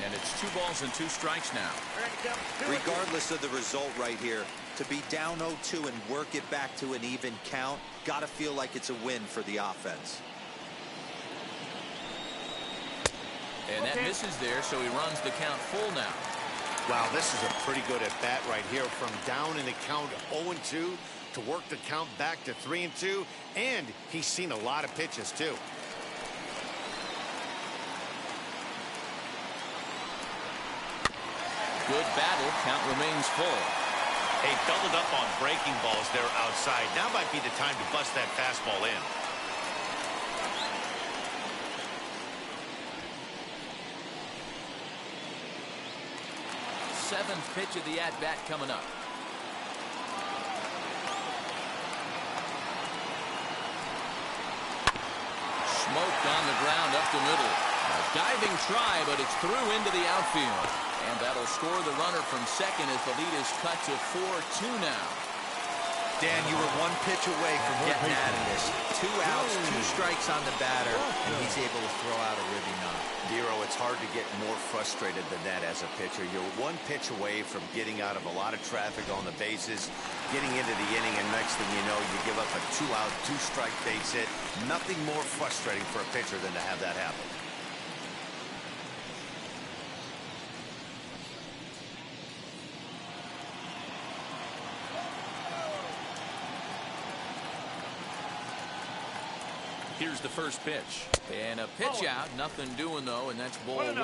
[SPEAKER 1] And it's 2 balls and 2 strikes now.
[SPEAKER 5] Regardless of the result right here, to be down 0-2 and work it back to an even count, gotta feel like it's a win for the offense.
[SPEAKER 1] And that misses there, so he runs the count full now.
[SPEAKER 2] Wow, this is a pretty good at bat right here, from down in the count 0-2 to work the count back to 3-2, and he's seen a lot of pitches too.
[SPEAKER 1] Good battle. Count remains full.
[SPEAKER 2] They doubled up on breaking balls there outside. Now might be the time to bust that fastball in.
[SPEAKER 1] Seventh pitch of the at-bat coming up. Smoked on the ground up the middle. Diving try, but it's through into the outfield. And that'll score the runner from second as the lead is cut to 4-2 now.
[SPEAKER 5] Dan, you were one pitch away from getting out of this. 2 outs, 2 strikes on the batter, and he's able to throw out a ribby knock.
[SPEAKER 2] Dero, it's hard to get more frustrated than that as a pitcher. You're one pitch away from getting out of a lot of traffic on the bases, getting into the inning, and next thing you know, you give up a 2-out, 2-strike base hit. Nothing more frustrating for a pitcher than to have that happen.
[SPEAKER 1] Here's the first pitch. And a pitch out. Nothing doing, though, and that's ball 1.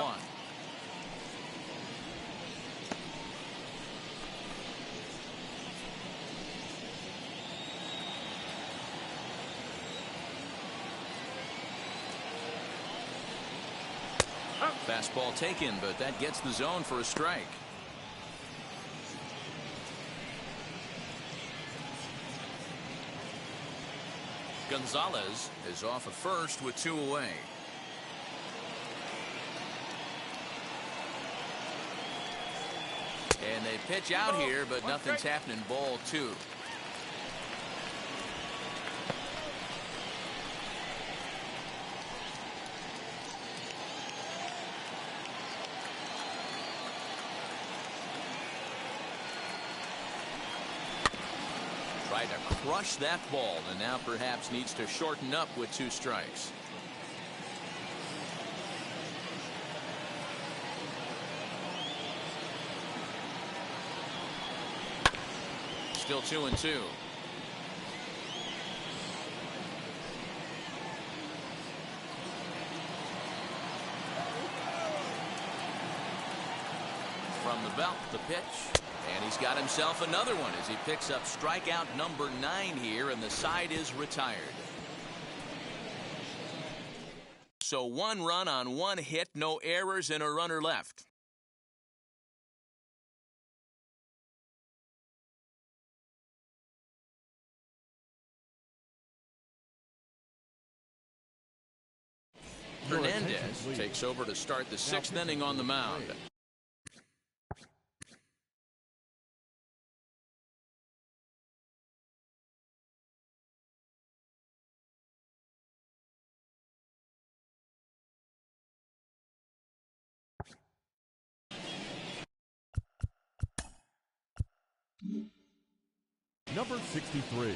[SPEAKER 1] Fastball taken, but that gets the zone for a strike. Gonzalez is off at first with 2 away. And they pitch out here, but nothing's happening. Ball 2. Tried to crush that ball, and now perhaps needs to shorten up with 2 strikes. Still 2-2. From the belt, the pitch. And he's got himself another one as he picks up strikeout number 9 here, and the side is retired. So 1 run on 1 hit, no errors, and a runner left. Hernandez takes over to start the 6th inning on the mound.
[SPEAKER 3] Number 63.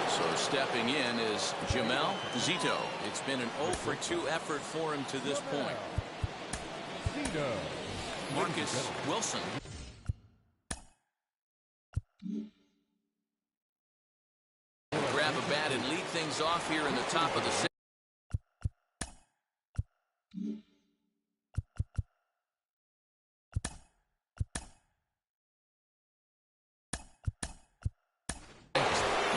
[SPEAKER 1] So stepping in is Jamel Zito. It's been an 0-for-2 effort for him to this point.
[SPEAKER 3] Zito.
[SPEAKER 1] Marcus Wilson. Grab a bat and lead things off here in the top of the 6th.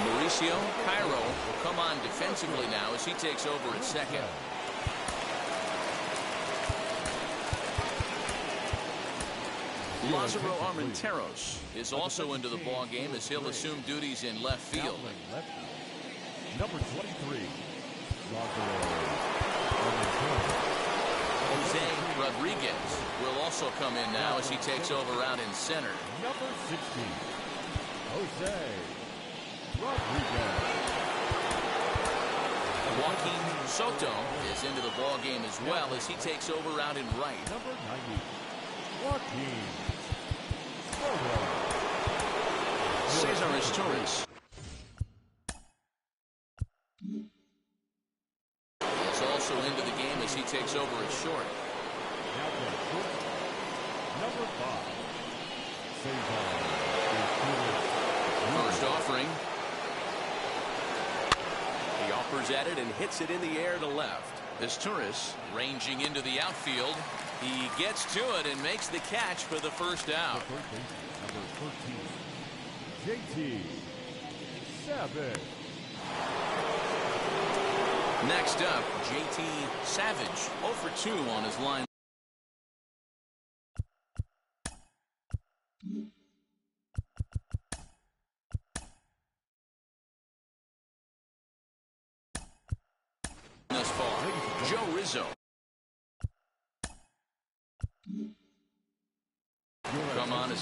[SPEAKER 1] Mauricio Cairo will come on defensively now as he takes over at second. Lázaro Armenteros is also into the ball game as he'll assume duties in left field.
[SPEAKER 3] Number 23.
[SPEAKER 1] Jose Rodriguez will also come in now as he takes over out in center.
[SPEAKER 3] Number 16. Jose Rodriguez.
[SPEAKER 1] Joaquin Soto is into the ball game as well as he takes over out in right.
[SPEAKER 3] Number 90. Joaquin Soto.
[SPEAKER 1] Cesar Torres is also into the game as he takes over at short.
[SPEAKER 3] Number 5. Cesar.
[SPEAKER 1] First offering. He offers at it and hits it in the air to left. As Torres ranging into the outfield, he gets to it and makes the catch for the first out.
[SPEAKER 3] Number 13. JT Savage.
[SPEAKER 1] Next up, JT Savage, 0-for-2 on his line.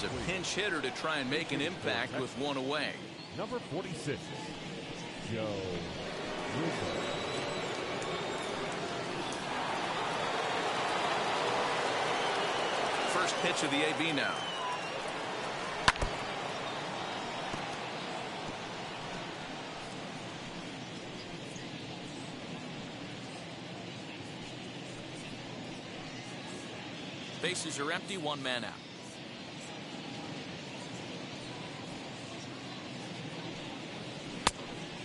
[SPEAKER 1] as a pinch hitter to try and make an impact with one away.
[SPEAKER 3] Number 46, Joe Rizzo.
[SPEAKER 1] First pitch of the AB now. Bases are empty, one man out.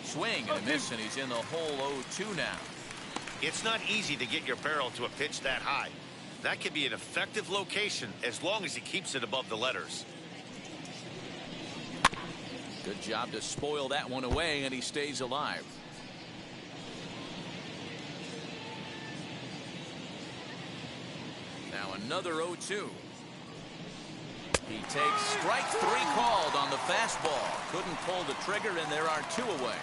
[SPEAKER 1] Swing and a miss, and he's in the hole 0-2 now.
[SPEAKER 2] It's not easy to get your barrel to a pitch that high. That could be an effective location as long as he keeps it above the letters.
[SPEAKER 1] Good job to spoil that one away, and he stays alive. Now another 0-2. He takes strike 3 called on the fastball. Couldn't pull the trigger, and there are 2 away.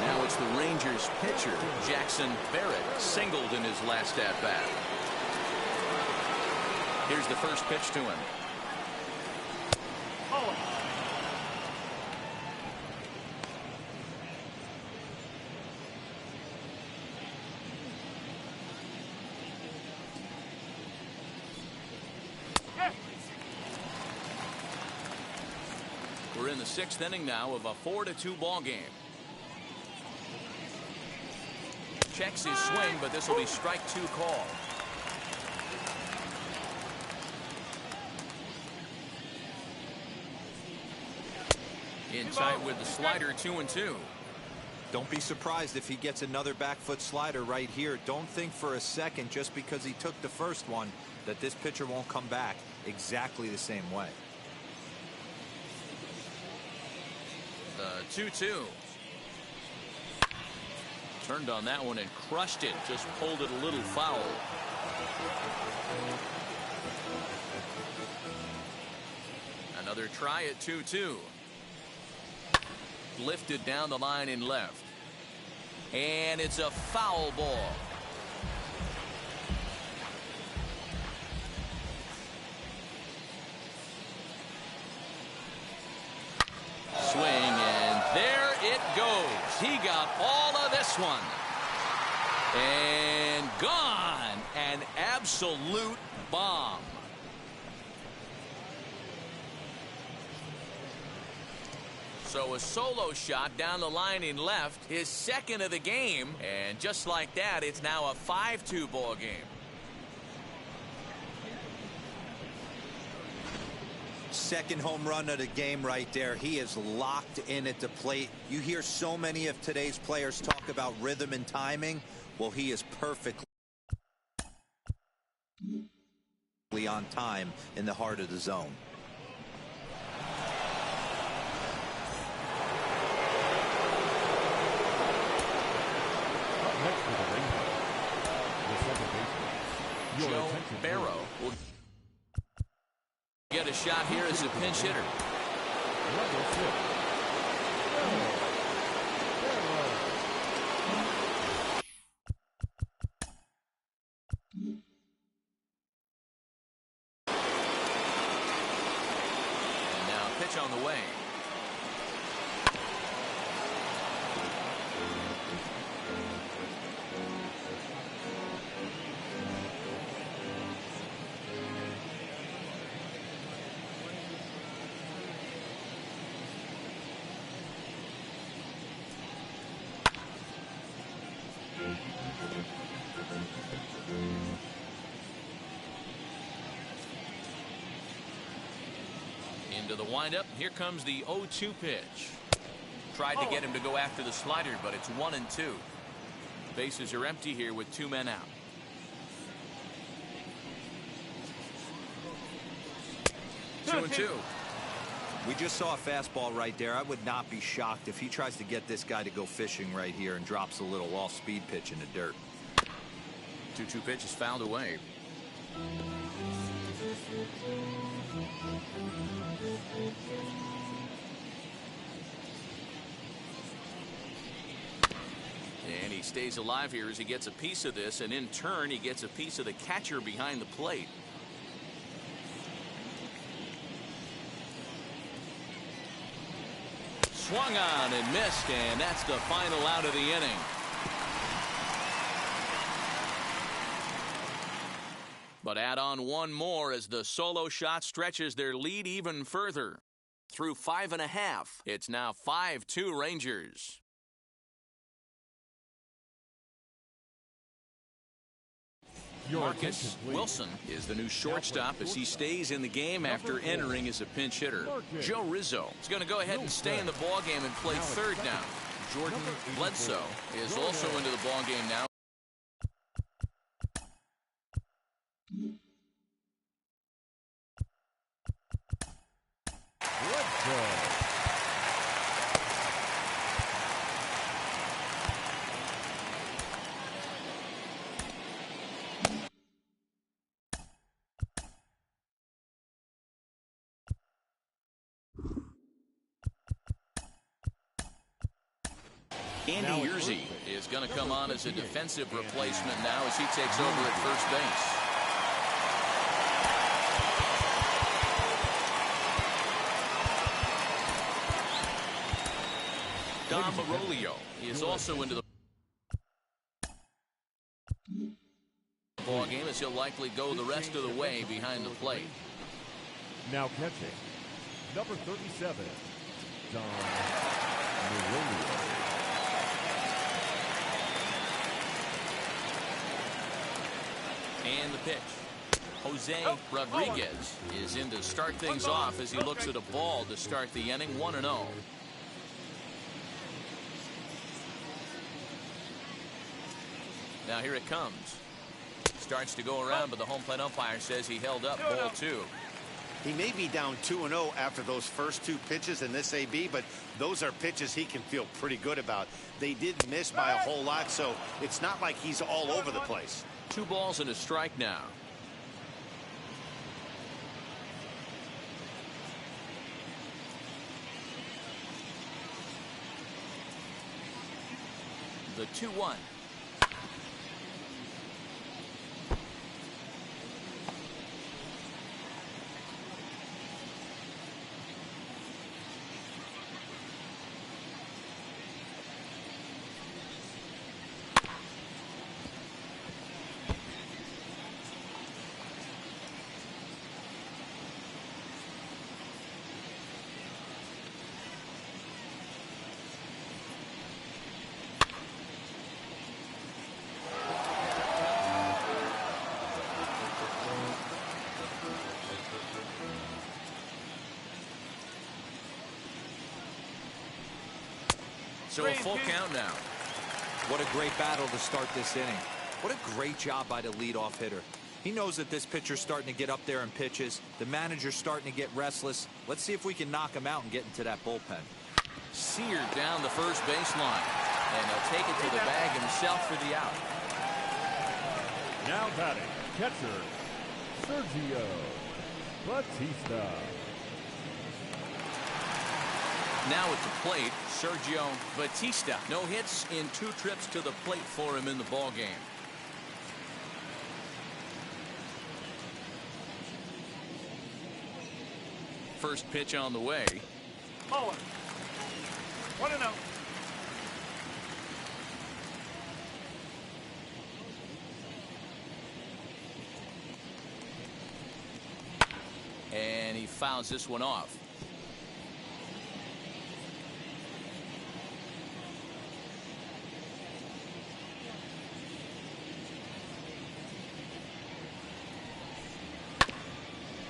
[SPEAKER 1] Now it's the Rangers pitcher, Jackson Barrett, singled in his last at-bat. Here's the first pitch to him. We're in the 6th inning now of a 4-2 ball game. Checks his swing, but this will be strike 2 call. In tight with the slider, 2-2.
[SPEAKER 5] Don't be surprised if he gets another back foot slider right here. Don't think for a second, just because he took the first one, that this pitcher won't come back exactly the same way.
[SPEAKER 1] The 2-2. Turned on that one and crushed it. Just pulled it a little foul. Another try at 2-2. Lifted down the line in left. And it's a foul ball. Swing, and there it goes. He got all of this one. And gone. An absolute bomb. So a solo shot down the line in left, his second of the game. And just like that, it's now a 5-2 ball game.
[SPEAKER 5] Second home run of the game right there. He is locked in at the plate. You hear so many of today's players talk about rhythm and timing. Well, he is perfectly on time in the heart of the zone.
[SPEAKER 3] Next for the Rangers, the second baseman,
[SPEAKER 1] Joe Barrow will get a shot here as a pinch hitter.
[SPEAKER 3] Number 6,
[SPEAKER 1] And now a pitch on the way. Into the windup. Here comes the 0-2 pitch. Tried to get him to go after the slider, but it's 1-2. Bases are empty here with 2 men out. 2-2.
[SPEAKER 5] We just saw a fastball right there. I would not be shocked if he tries to get this guy to go fishing right here and drops a little off-speed pitch in the dirt.
[SPEAKER 1] 2-2 pitch is fouled away. And he stays alive here as he gets a piece of this, and in turn he gets a piece of the catcher behind the plate. swung on and missed, and that's the final out of the inning. But add on one more as the solo shot stretches their lead even further. Through 5.5, it's now 5-2 Rangers. Marcus Wilson is the new shortstop as he stays in the game after entering as a pinch hitter. Joe Rizzo is going to go ahead and stay in the ballgame and play third now. Jordan Bledsoe is also into the ballgame now. Andy Yerzy is going to come on as a defensive replacement now as he takes over at first base. Dom Marolio is also into the ball game as he'll likely go the rest of the way behind the plate.
[SPEAKER 3] Now catching, number 37, Dom Marolio.
[SPEAKER 1] And the pitch. Jose Rodriguez is in to start things off as he looks at a ball to start the inning, 1-0. Now here it comes. Starts to go around, but the home plate umpire says he held up ball 2.
[SPEAKER 2] He may be down 2-0 after those first 2 pitches in this AB, but those are pitches he can feel pretty good about. They did miss by a whole lot, so it's not like he's all over the place.
[SPEAKER 1] 2 balls and a strike now. The 2-1. So a full count now.
[SPEAKER 5] What a great battle to start this inning. What a great job by the leadoff hitter. He knows that this pitcher's starting to get up there in pitches. The manager's starting to get restless. Let's see if we can knock him out and get into that bullpen.
[SPEAKER 1] Seared down the first baseline. And he'll take it to the bag himself for the out.
[SPEAKER 3] Now batting, catcher, Sergio Batista.
[SPEAKER 1] Now at the plate, Sergio Batista. No hits in 2 trips to the plate for him in the ballgame. First pitch on the way.
[SPEAKER 8] Muller. 1-0.
[SPEAKER 1] And he fouls this one off.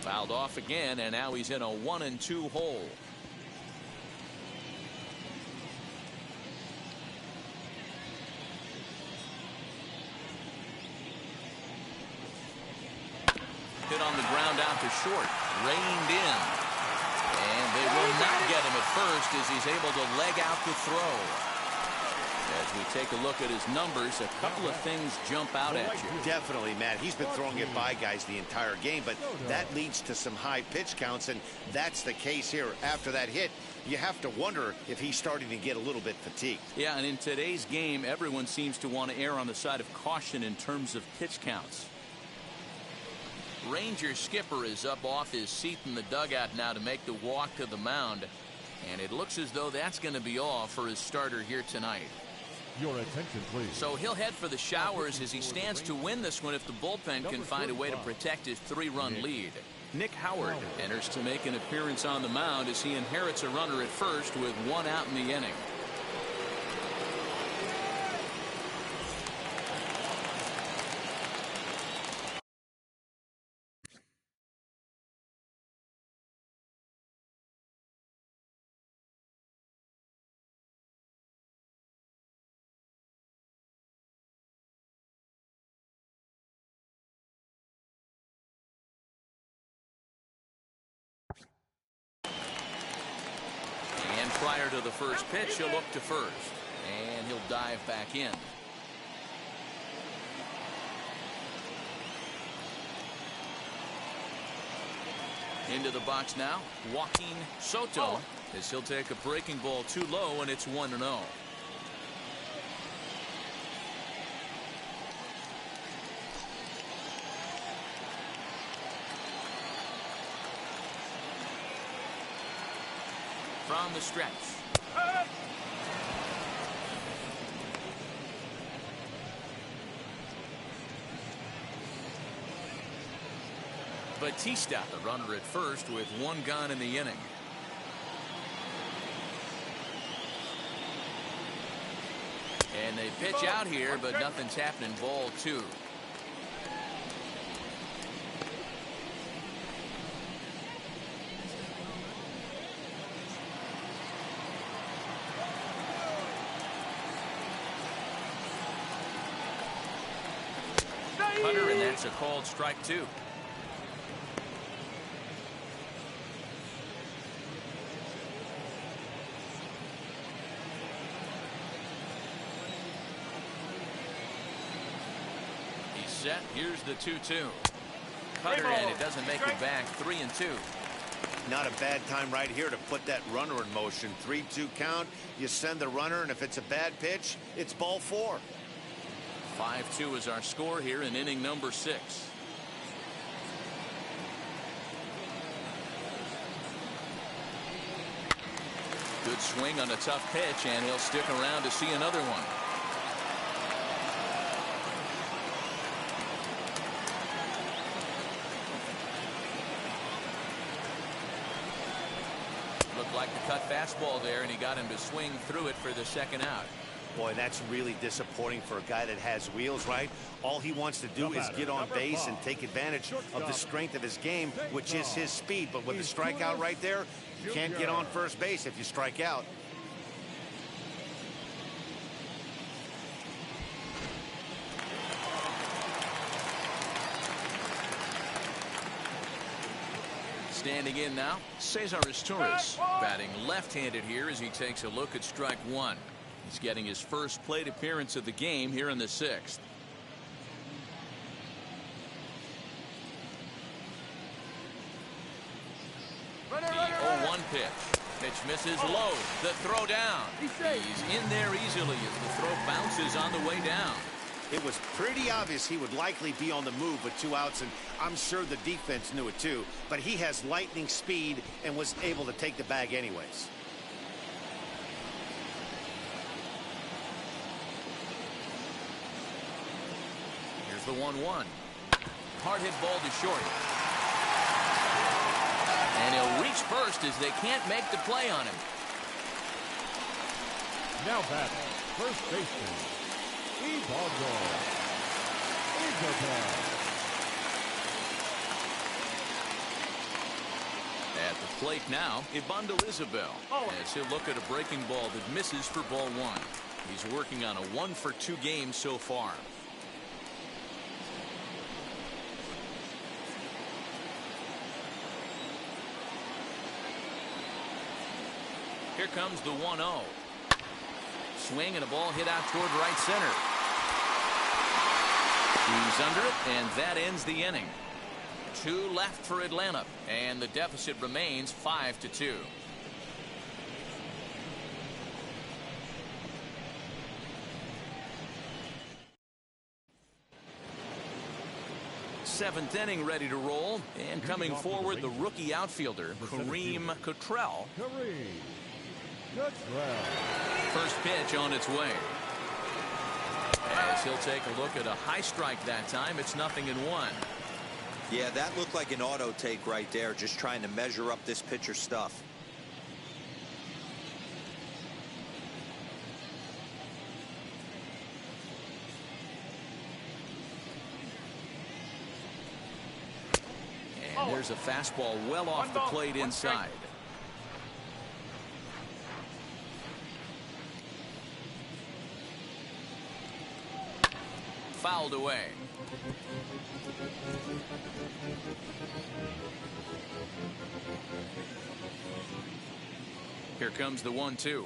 [SPEAKER 1] Fouled off again, and now he's in a 1-2 hole. Hit on the ground out to short. Reined in. And they will not get him at first as he's able to leg out the throw. As we take a look at his numbers, a couple of things jump out at you.
[SPEAKER 2] Definitely, Matt. He's been throwing it by guys the entire game, but that leads to some high pitch counts, and that's the case here. After that hit, you have to wonder if he's starting to get a little bit fatigued.
[SPEAKER 1] Yeah, and in today's game, everyone seems to want to err on the side of caution in terms of pitch counts. Ranger skipper is up off his seat in the dugout now to make the walk to the mound. And it looks as though that's going to be all for his starter here tonight.
[SPEAKER 3] Your attention, please.
[SPEAKER 1] So he'll head for the showers as he stands to win this one if the bullpen can find a way to protect his 3-run lead. Nick Howard enters to make an appearance on the mound as he inherits a runner at first with 1 out in the inning. Prior to the first pitch, he'll look to first, and he'll dive back in. Into the box now, Joaquin Soto, as he'll take a breaking ball too low, and it's 1-0. From the stretch. Batista, the runner at first, with 1 gone in the inning. And they pitch out here, but nothing's happening. Ball 2. Cutter, and that's a called strike 2. He's set. Here's the 2-2. Cutter, and it doesn't make it back. 3-2.
[SPEAKER 2] Not a bad time right here to put that runner in motion. 3-2 count. You send the runner, and if it's a bad pitch, it's ball 4.
[SPEAKER 1] 5-2 is our score here in inning number 6. Good swing on a tough pitch, and he'll stick around to see another one. Looked like the cut fastball there, and he got him to swing through it for the 2nd out.
[SPEAKER 2] Boy, that's really disappointing for a guy that has wheels, right? All he wants to do is get on base and take advantage of the strength of his game, which is his speed. But with the strikeout right there, you can't get on first base if you strike out.
[SPEAKER 1] Standing in now, Cesar Izturis, batting left-handed here as he takes a look at strike 1. He's getting his first plate appearance of the game here in the 6th. The 0-1 pitch. Pitch misses low. The throw down. He's in there easily as the throw bounces on the way down.
[SPEAKER 2] It was pretty obvious he would likely be on the move with 2 outs, and I'm sure the defense knew it too. But he has lightning speed and was able to take the bag anyways.
[SPEAKER 1] The 1-1. Hard hit ball to short. And he'll reach first as they can't make the play on him.
[SPEAKER 3] Now batting, first baseman, Ivaldo.
[SPEAKER 1] At the plate now, Ibando Isabel, as he'll look at a breaking ball that misses for ball 1. He's working on a 1-for-2 game so far. Here comes the 1-0. Swing and a ball hit out toward right center. He's under it, and that ends the inning. 2 left for Atlanta, and the deficit remains 5-2. Seventh inning ready to roll, and coming forward the rookie outfielder Kareem Cottrell.
[SPEAKER 3] Good grab.
[SPEAKER 1] First pitch on its way. As he'll take a look at a high strike that time. It's 0-1.
[SPEAKER 5] Yeah, that looked like an auto take right there, just trying to measure up this pitcher's stuff.
[SPEAKER 1] And there's a fastball well off the plate inside. Fouled away. Here comes the 1-2.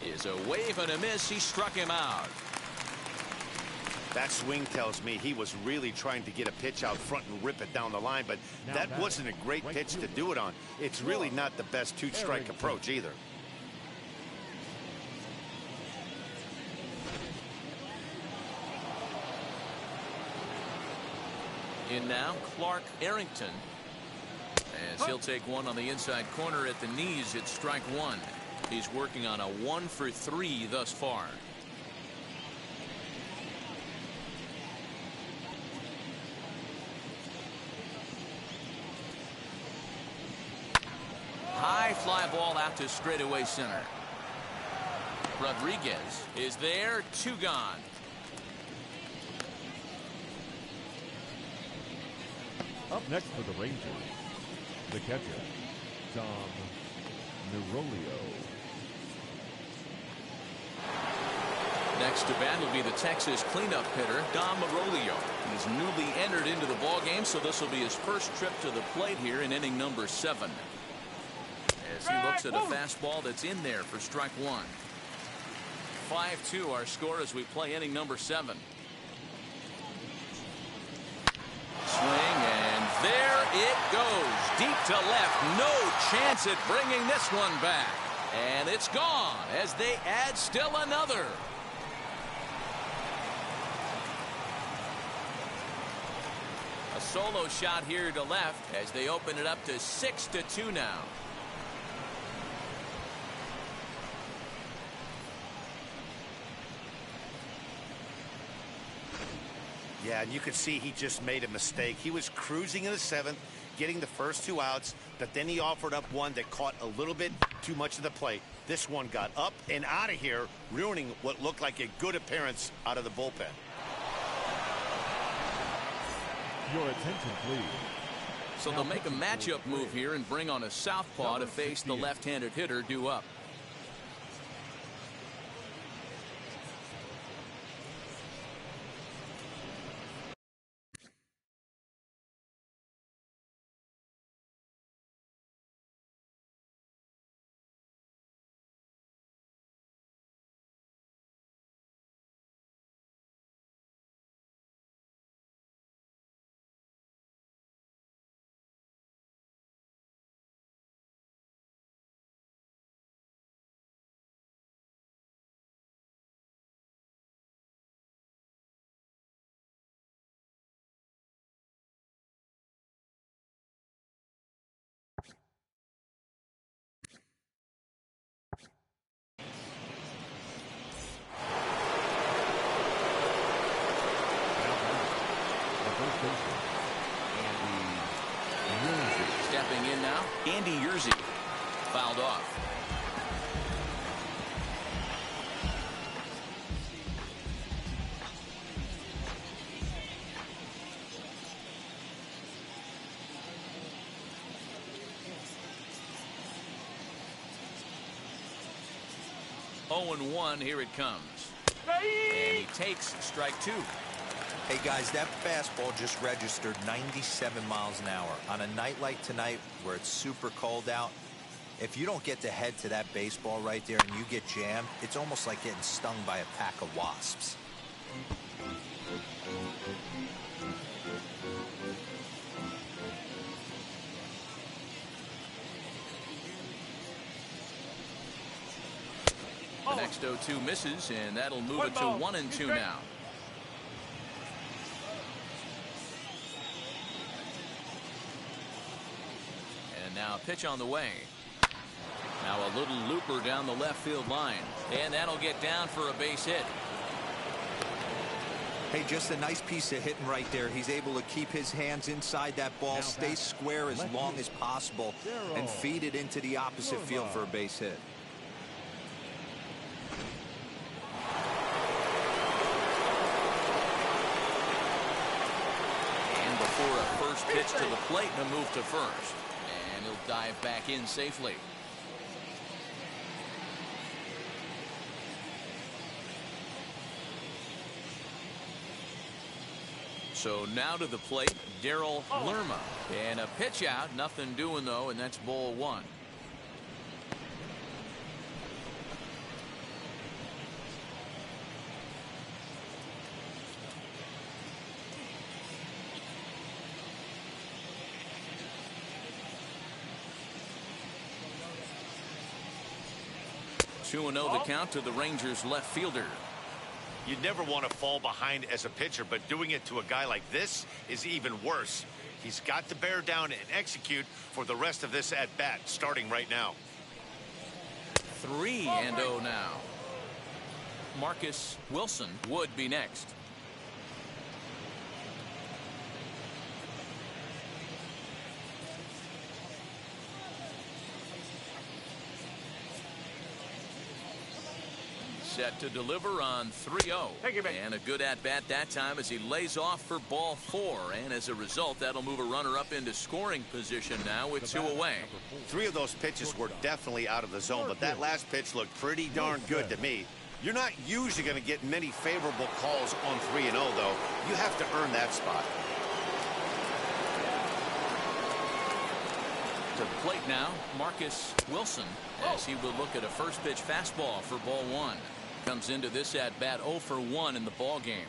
[SPEAKER 1] Is a wave and a miss. He struck him out.
[SPEAKER 2] That swing tells me he was really trying to get a pitch out front and rip it down the line, but that wasn't a great pitch to do it on. It's really not the best two-strike approach either.
[SPEAKER 1] In now, Clark Arrington. As he'll take one on the inside corner at the knees. It's strike one. He's working on a 1-for-3 thus far. High fly ball out to straightaway center. Rodriguez is there. 2 gone.
[SPEAKER 3] Up next for the Rangers, the catcher, Tom Nerolio.
[SPEAKER 1] Next to bat will be the Texas cleanup hitter, Dom Marolio. He's newly entered into the ballgame, so this will be his first trip to the plate here in inning number 7. As he looks at a fastball that's in there for strike one. 5-2 our score as we play inning number 7. Swing, and there it goes. Deep to left. No chance at bringing this one back. And it's gone as they add still another. A solo shot here to left as they open it up to 6-2 now.
[SPEAKER 2] Yeah, and you could see he just made a mistake. He was cruising in the 7th, getting the first 2 outs, but then he offered up one that caught a little bit too much of the plate. This one got up and out of here, ruining what looked like a good appearance out of the bullpen.
[SPEAKER 3] Your attention, please.
[SPEAKER 1] So they'll make a matchup move here and bring on a southpaw to face the left-handed hitter due up. Stepping in now, Andy Yerzy. Fouled off. Oh, 0-1, here it comes. And he takes strike 2.
[SPEAKER 5] Hey guys, that fastball just registered 97 miles an hour. On a night like tonight where it's super cold out, if you don't get to head to that baseball right there and you get jammed, it's almost like getting stung by a pack of wasps.
[SPEAKER 1] The next 0-2 misses, and that'll move it to 1-2 now. And now pitch on the way. Now Now a little looper down the left field line. And that'll get down for a base hit.
[SPEAKER 5] Hey, just a nice piece of hitting right there. He's able to keep his hands inside that ball, stay square as long as possible, and feed it into the opposite field for a base hit.
[SPEAKER 1] And before a first pitch to the plate and a move to first. And he'll dive back in safely. So now to the plate, Daryl Lerma. And a pitch out, nothing doing though, and that's ball one. Two and 0 the count to the Rangers left fielder.
[SPEAKER 2] You'd never want to fall behind as a pitcher, but doing it to a guy like this is even worse. He's got to bear down and execute for the rest of this at-bat, starting right now.
[SPEAKER 1] 3-0 now. Marcus Wilson would be next. Set to deliver on 3-0. And a good at-bat that time as he lays off for ball 4. And as a result, that'll move a runner up into scoring position now with 2 away.
[SPEAKER 2] 3 of those pitches were definitely out of the zone, but that last pitch looked pretty darn good to me. You're not usually going to get many favorable calls on 3-0, though. You have to earn that spot.
[SPEAKER 1] To the plate now, Marcus Wilson, as he will look at a first pitch fastball for ball 1. Comes into this at bat 0 for 1 in the ball game.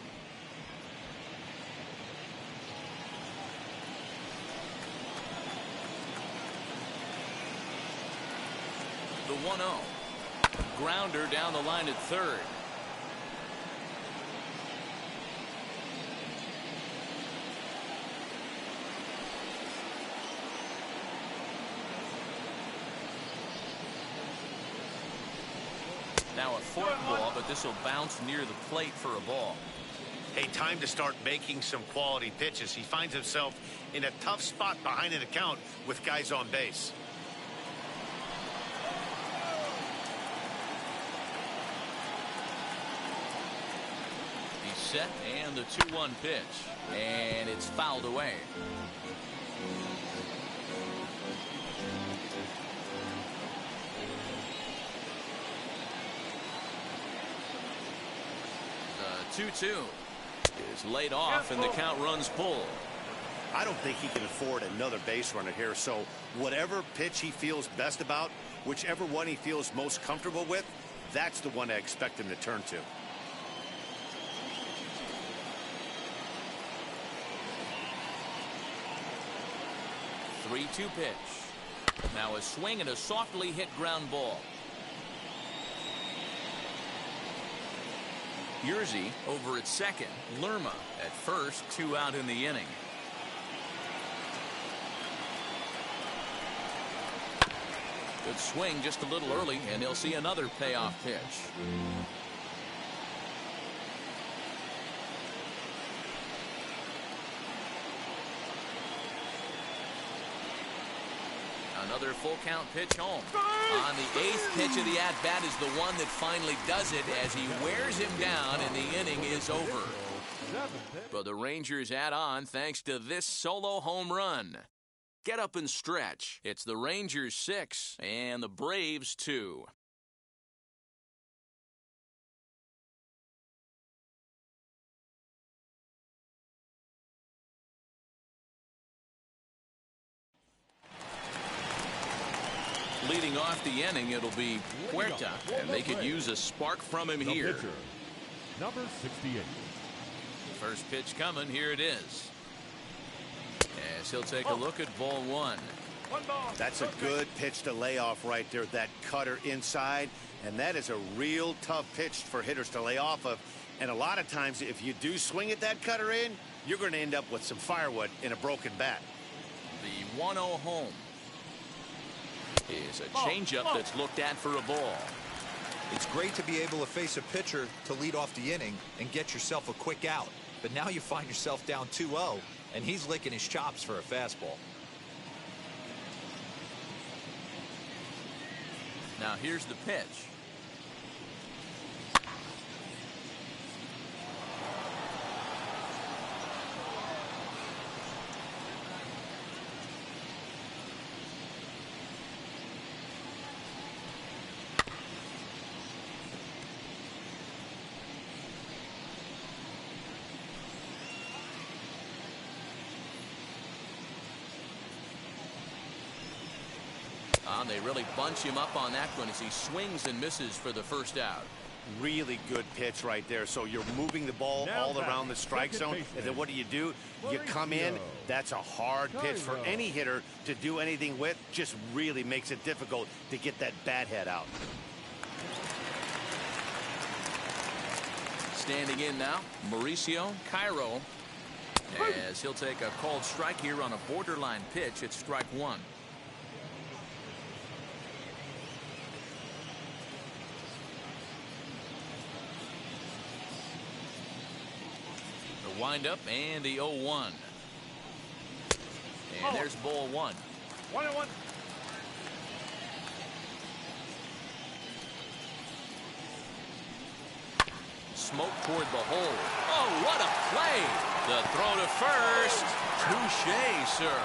[SPEAKER 1] The 1-0. Grounder down the line at third. Now a fourth ball, but this will bounce near the plate for a ball.
[SPEAKER 2] Hey, time to start making some quality pitches. He finds himself in a tough spot behind an account with guys on base.
[SPEAKER 1] He's set, and the 2-1 pitch. And it's fouled away. The 2-2 is laid off, and the count runs full.
[SPEAKER 2] I don't think he can afford another base runner here, so whatever pitch he feels best about, whichever one he feels most comfortable with, that's the one I expect him to turn to.
[SPEAKER 1] The 3-2 pitch. Now a swing and a softly hit ground ball. Yerzy over at second. Lerma at first. 2 out in the inning. Good swing just a little early, and he'll see another payoff pitch. Another full count pitch home. On the 8th pitch of the at-bat is the one that finally does it as he wears him down and the inning is over. But the Rangers add on thanks to this solo home run. Get up and stretch. It's the Rangers 6 and the Braves 2. Leading off the inning, it'll be Huerta, and they could use a spark from him here.
[SPEAKER 3] Pitcher, number 68.
[SPEAKER 1] First pitch coming, here it is. As he'll take a look at ball 1.
[SPEAKER 2] That's a good pitch to lay off right there, that cutter inside, and that is a real tough pitch for hitters to lay off of. And a lot of times, if you do swing at that cutter in, you're going to end up with some firewood in a broken bat.
[SPEAKER 1] The 1-0 home. is a changeup that's looked at for a ball.
[SPEAKER 5] It's great to be able to face a pitcher to lead off the inning and get yourself a quick out. But now you find yourself down 2-0, and he's licking his chops for a fastball.
[SPEAKER 1] Now here's the pitch. They really bunch him up on that one as he swings and misses for the first out.
[SPEAKER 2] Really good pitch right there. So you're moving the ball all around the strike zone, and then what do? You come in. That's a hard pitch for any hitter to do anything with. Just really makes it difficult to get that bat head out.
[SPEAKER 1] Standing in now, Mauricio Cairo, as he'll take a called strike here on a borderline pitch at strike one. Windup and the 0-1. And there's ball one.
[SPEAKER 8] 1-1.
[SPEAKER 1] Smoke toward the hole. Oh, what a play! The throw to first. Touche, sir.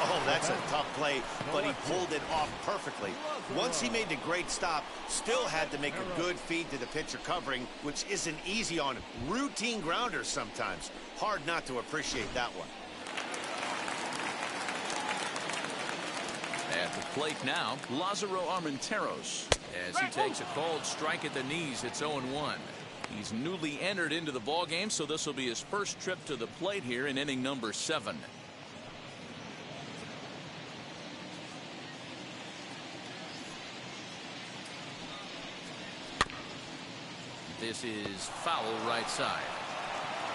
[SPEAKER 2] Oh, that's a tough play, but he pulled it off perfectly. Once he made the great stop, still had to make a good feed to the pitcher covering, which isn't easy on routine grounders sometimes. Hard not to appreciate that one.
[SPEAKER 1] At the plate now, Lázaro Armenteros, as he takes a called strike at the knees. It's 0-1. He's newly entered into the ballgame, so this will be his first trip to the plate here in inning number 7. This is foul right side.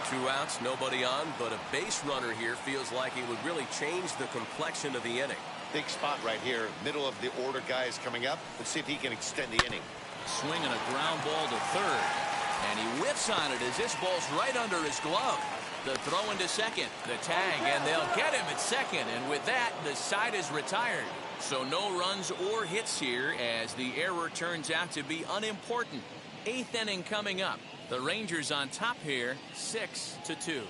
[SPEAKER 6] 2 outs, nobody on, but a base runner here feels like it would really change the complexion of the inning.
[SPEAKER 2] Big spot right here. Middle of the order guy is coming up. Let's see if he can extend the inning.
[SPEAKER 1] Swinging a ground ball to third. And he whips on it as this ball's right under his glove. The throw into second. The tag, and they'll get him at second. And with that, the side is retired. So no runs or hits here as the error turns out to be unimportant. 8th inning coming up. The Rangers on top here, 6-2.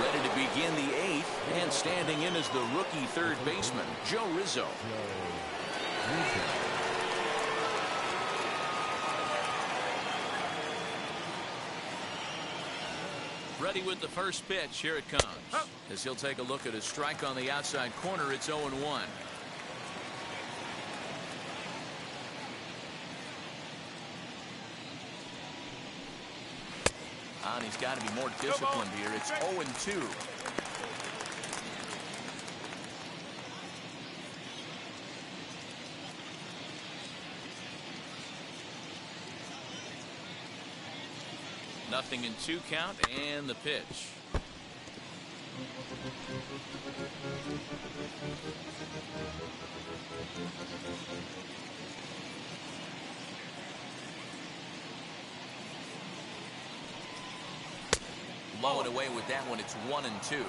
[SPEAKER 1] Ready to begin the 8th, and standing in is the rookie third baseman, Joe Rizzo. Ready with the first pitch. Here it comes. As he'll take a look at his strike on the outside corner, it's 0-1. And he's got to be more disciplined here. It's 0-2. Nothing in 2 count, and the pitch. Low and away with that one. It's 1-2.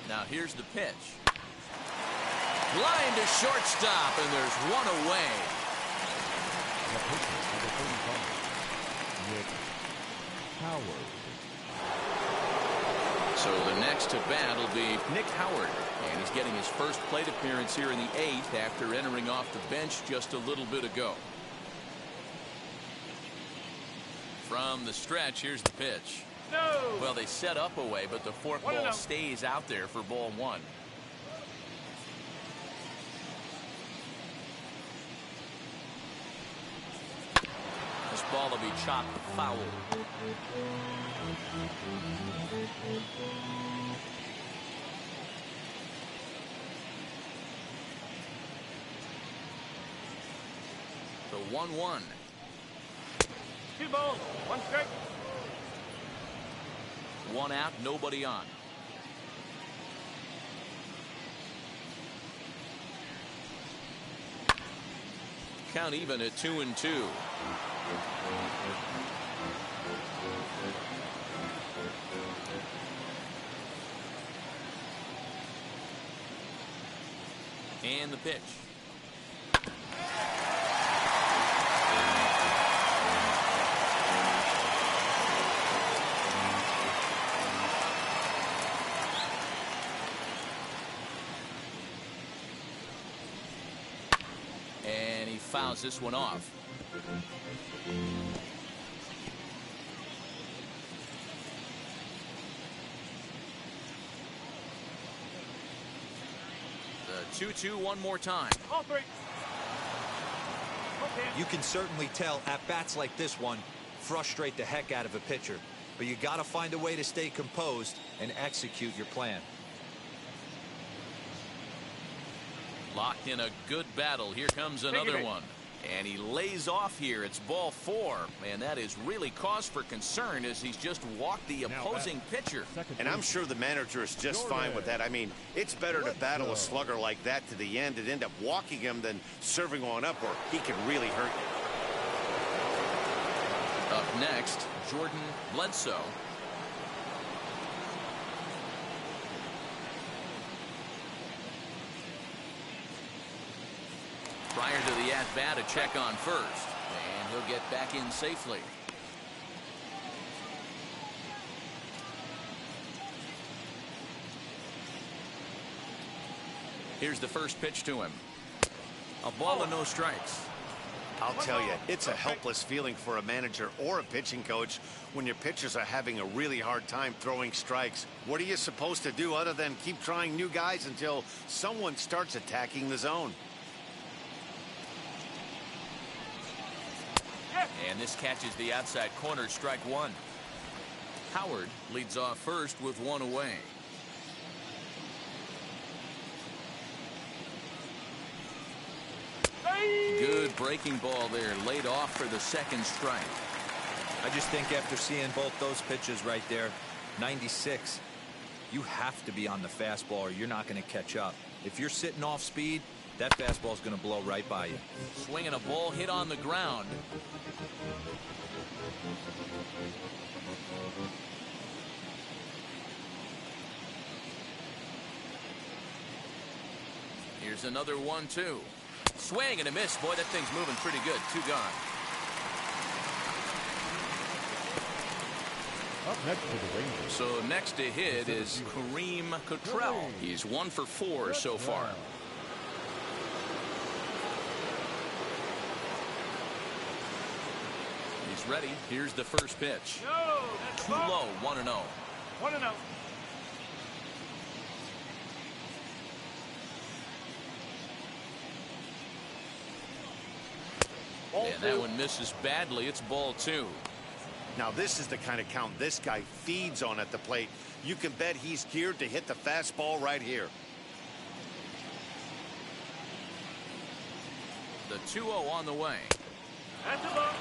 [SPEAKER 1] Now here's the pitch. Line to shortstop, and there's one away. So the next to bat will be Nick Howard, and he's getting his first plate appearance here in the 8th after entering off the bench just a little bit ago. From the stretch, here's the pitch.
[SPEAKER 8] No.
[SPEAKER 1] Well, they set up away, but the forkball stays out there for ball 1. This ball will be chopped foul. 1-1.
[SPEAKER 8] 2 balls, 1 strike.
[SPEAKER 1] 1 out, nobody on. Count even at 2-2. And the pitch. And he fouls this one off. The 2-2 one more time.
[SPEAKER 8] All 3. Okay.
[SPEAKER 5] You can certainly tell at bats like this one frustrate the heck out of a pitcher, but you got to find a way to stay composed and execute your plan.
[SPEAKER 1] Locked in a good battle. Here comes another one. And he lays off here. It's ball 4. And that is really cause for concern as he's just walked the opposing pitcher.
[SPEAKER 2] And I'm sure the manager is just fine with that. I mean, it's better to battle a slugger like that to the end and end up walking him than serving one up, or he can really hurt you.
[SPEAKER 1] Up next, Jordan Bledsoe. Prior to the at-bat, a check on first. And he'll get back in safely. Here's the first pitch to him. A ball and no strikes.
[SPEAKER 2] I'll tell you, it's a helpless feeling for a manager or a pitching coach when your pitchers are having a really hard time throwing strikes. What are you supposed to do other than keep trying new guys until someone starts attacking the zone?
[SPEAKER 1] And this catches the outside corner, strike 1. Howard leads off first with 1 away. Good breaking ball there, laid off for the second strike.
[SPEAKER 5] I just think after seeing both those pitches right there, 96, you have to be on the fastball or you're not going to catch up. If you're sitting off speed, that fastball is going to blow right by you.
[SPEAKER 1] Swinging a ball hit on the ground. Here's another 1-2. Swing and a miss. Boy, that thing's moving pretty good. 2 gone.
[SPEAKER 3] Up next to the Rangers.
[SPEAKER 1] So next to hit is Kareem Cottrell. He's 1 for 4 so far. He's ready. Here's the first pitch. Too low. 1-0.
[SPEAKER 8] 1-0.
[SPEAKER 1] And that one misses badly. It's ball 2.
[SPEAKER 2] Now this is the kind of count this guy feeds on at the plate. You can bet he's geared to hit the fastball right here.
[SPEAKER 1] The 2-0 on the way.
[SPEAKER 8] That's a ball.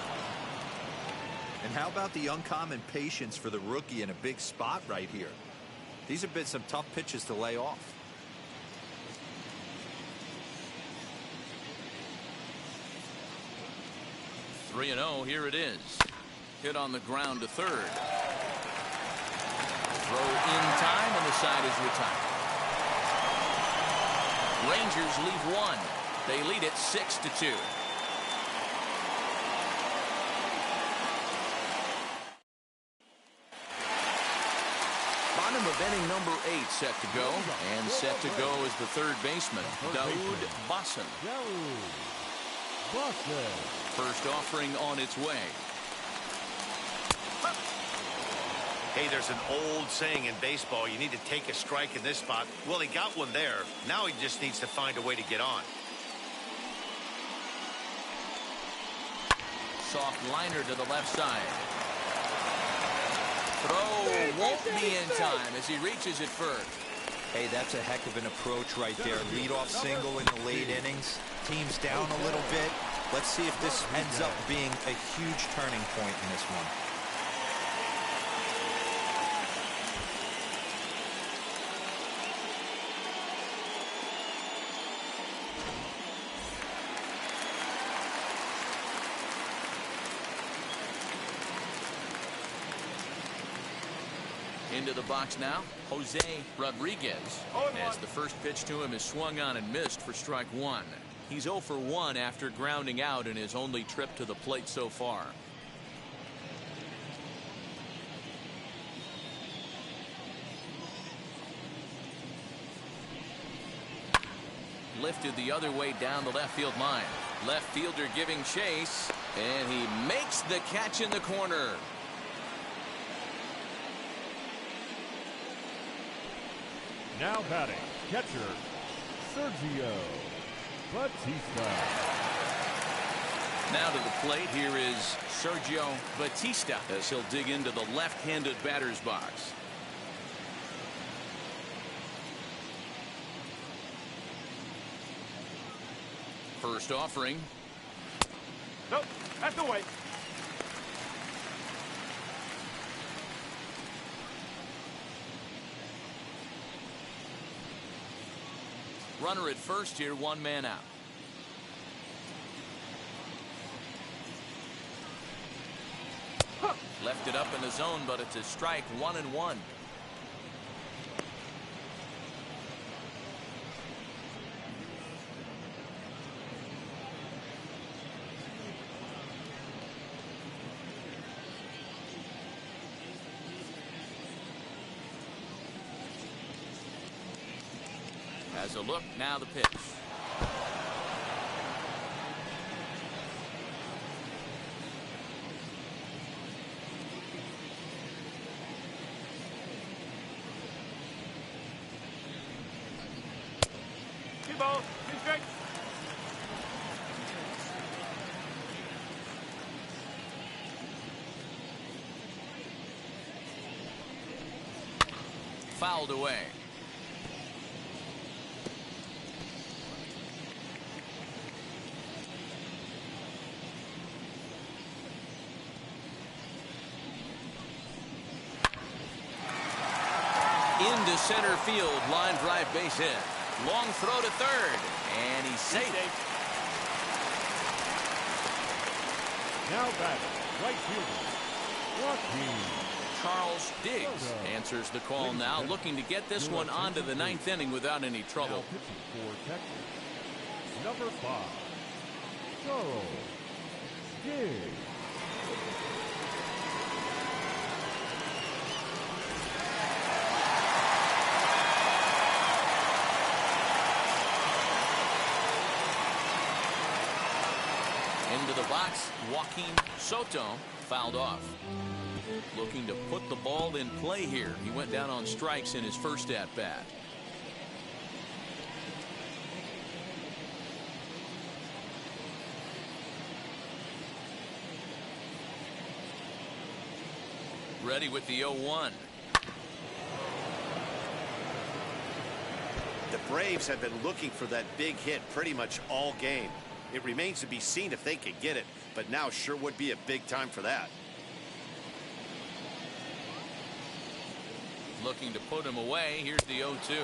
[SPEAKER 5] And how about the uncommon patience for the rookie in a big spot right here? These have been some tough pitches to lay off.
[SPEAKER 1] 3-0. Here it is. Hit on the ground to third. Throw in time, and the side is retired. Rangers leave 1. They lead it 6-2. Bottom of inning number 8 set to go. And set to go is the third baseman, Daoud Bosson. First offering on its way.
[SPEAKER 2] Hey, there's an old saying in baseball, you need to take a strike in this spot. Well, he got one there. Now he just needs to find a way to get on.
[SPEAKER 1] Soft liner to the left side. Throw won't be in time as he reaches it first.
[SPEAKER 5] Hey, that's a heck of an approach right there. Leadoff single in the late innings. Team's down a little bit. Let's see if this ends up being a huge turning point in this one.
[SPEAKER 1] Into the box now, Jose Rodriguez, as the first pitch to him is swung on and missed for strike one. He's 0 for 1 after grounding out in his only trip to the plate so far. Lifted the other way down the left field line. Left fielder giving chase, and he makes the catch in the corner.
[SPEAKER 3] Now batting, catcher, Sergio Batista.
[SPEAKER 1] Now to the plate, here is Sergio Batista as he'll dig into the left-handed batter's box. First offering.
[SPEAKER 8] Nope, that's the way.
[SPEAKER 1] Runner at first here, 1 man out. Left it up in the zone, but it's a strike, 1-1. As a look, now the pitch.
[SPEAKER 8] Two balls, 2 strikes.
[SPEAKER 1] Fouled away. Into center field, line drive base hit. Long throw to third, and he's safe.
[SPEAKER 3] Now batting, right fielder, Joaquin
[SPEAKER 1] Charles Diggs answers the call now, looking to get this one onto the 9th inning without any trouble.
[SPEAKER 3] Now pitching for Texas, number 5, Charles Diggs.
[SPEAKER 1] Into the box, Joaquin Soto fouled off. Looking to put the ball in play here. He went down on strikes in his first at-bat. Ready with the 0-1.
[SPEAKER 2] The Braves have been looking for that big hit pretty much all game. It remains to be seen if they can get it, but now sure would be a big time for that.
[SPEAKER 1] Looking to put him away. Here's the 0-2.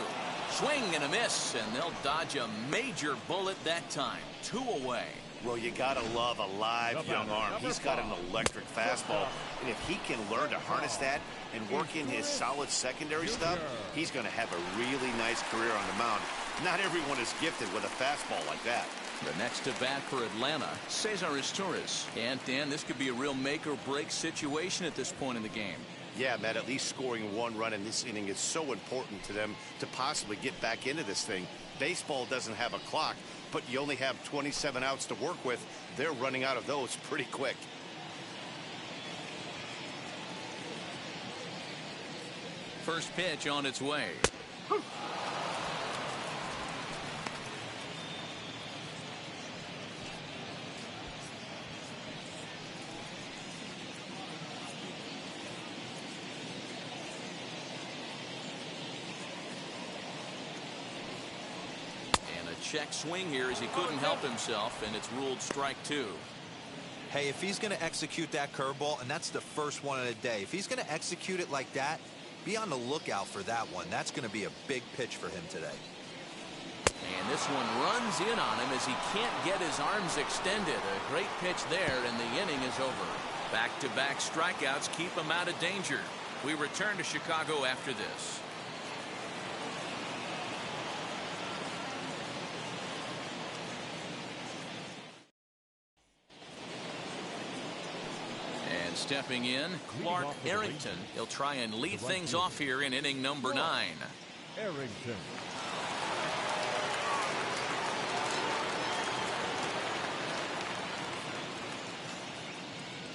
[SPEAKER 1] Swing and a miss, and they'll dodge a major bullet that time. 2 away.
[SPEAKER 2] Well, you gotta love a live young arm. He's got an electric fastball, and if he can learn to harness that and work in his solid secondary stuff, he's gonna have a really nice career on the mound. Not everyone is gifted with a fastball like that.
[SPEAKER 1] The next to bat for Atlanta, Cesar Izturis. And Dan, this could be a real make or break situation at this point in the game.
[SPEAKER 2] Yeah, Matt, at least scoring 1 run in this inning is so important to them to possibly get back into this thing. Baseball doesn't have a clock, but you only have 27 outs to work with. They're running out of those pretty quick.
[SPEAKER 1] First pitch on its way. check swing here as he couldn't help himself, and it's ruled strike 2.
[SPEAKER 5] Hey, if he's going to execute that curveball, and that's the first one of the day, if he's going to execute it like that, be on the lookout for that one. That's going to be a big pitch for him today.
[SPEAKER 1] And this one runs in on him as he can't get his arms extended. A great pitch there, and the inning is over. Back-to-back strikeouts keep him out of danger. We return to Chicago after this. And stepping in, Clark Arrington. He'll try and lead things off here in inning number 9.
[SPEAKER 3] Arrington.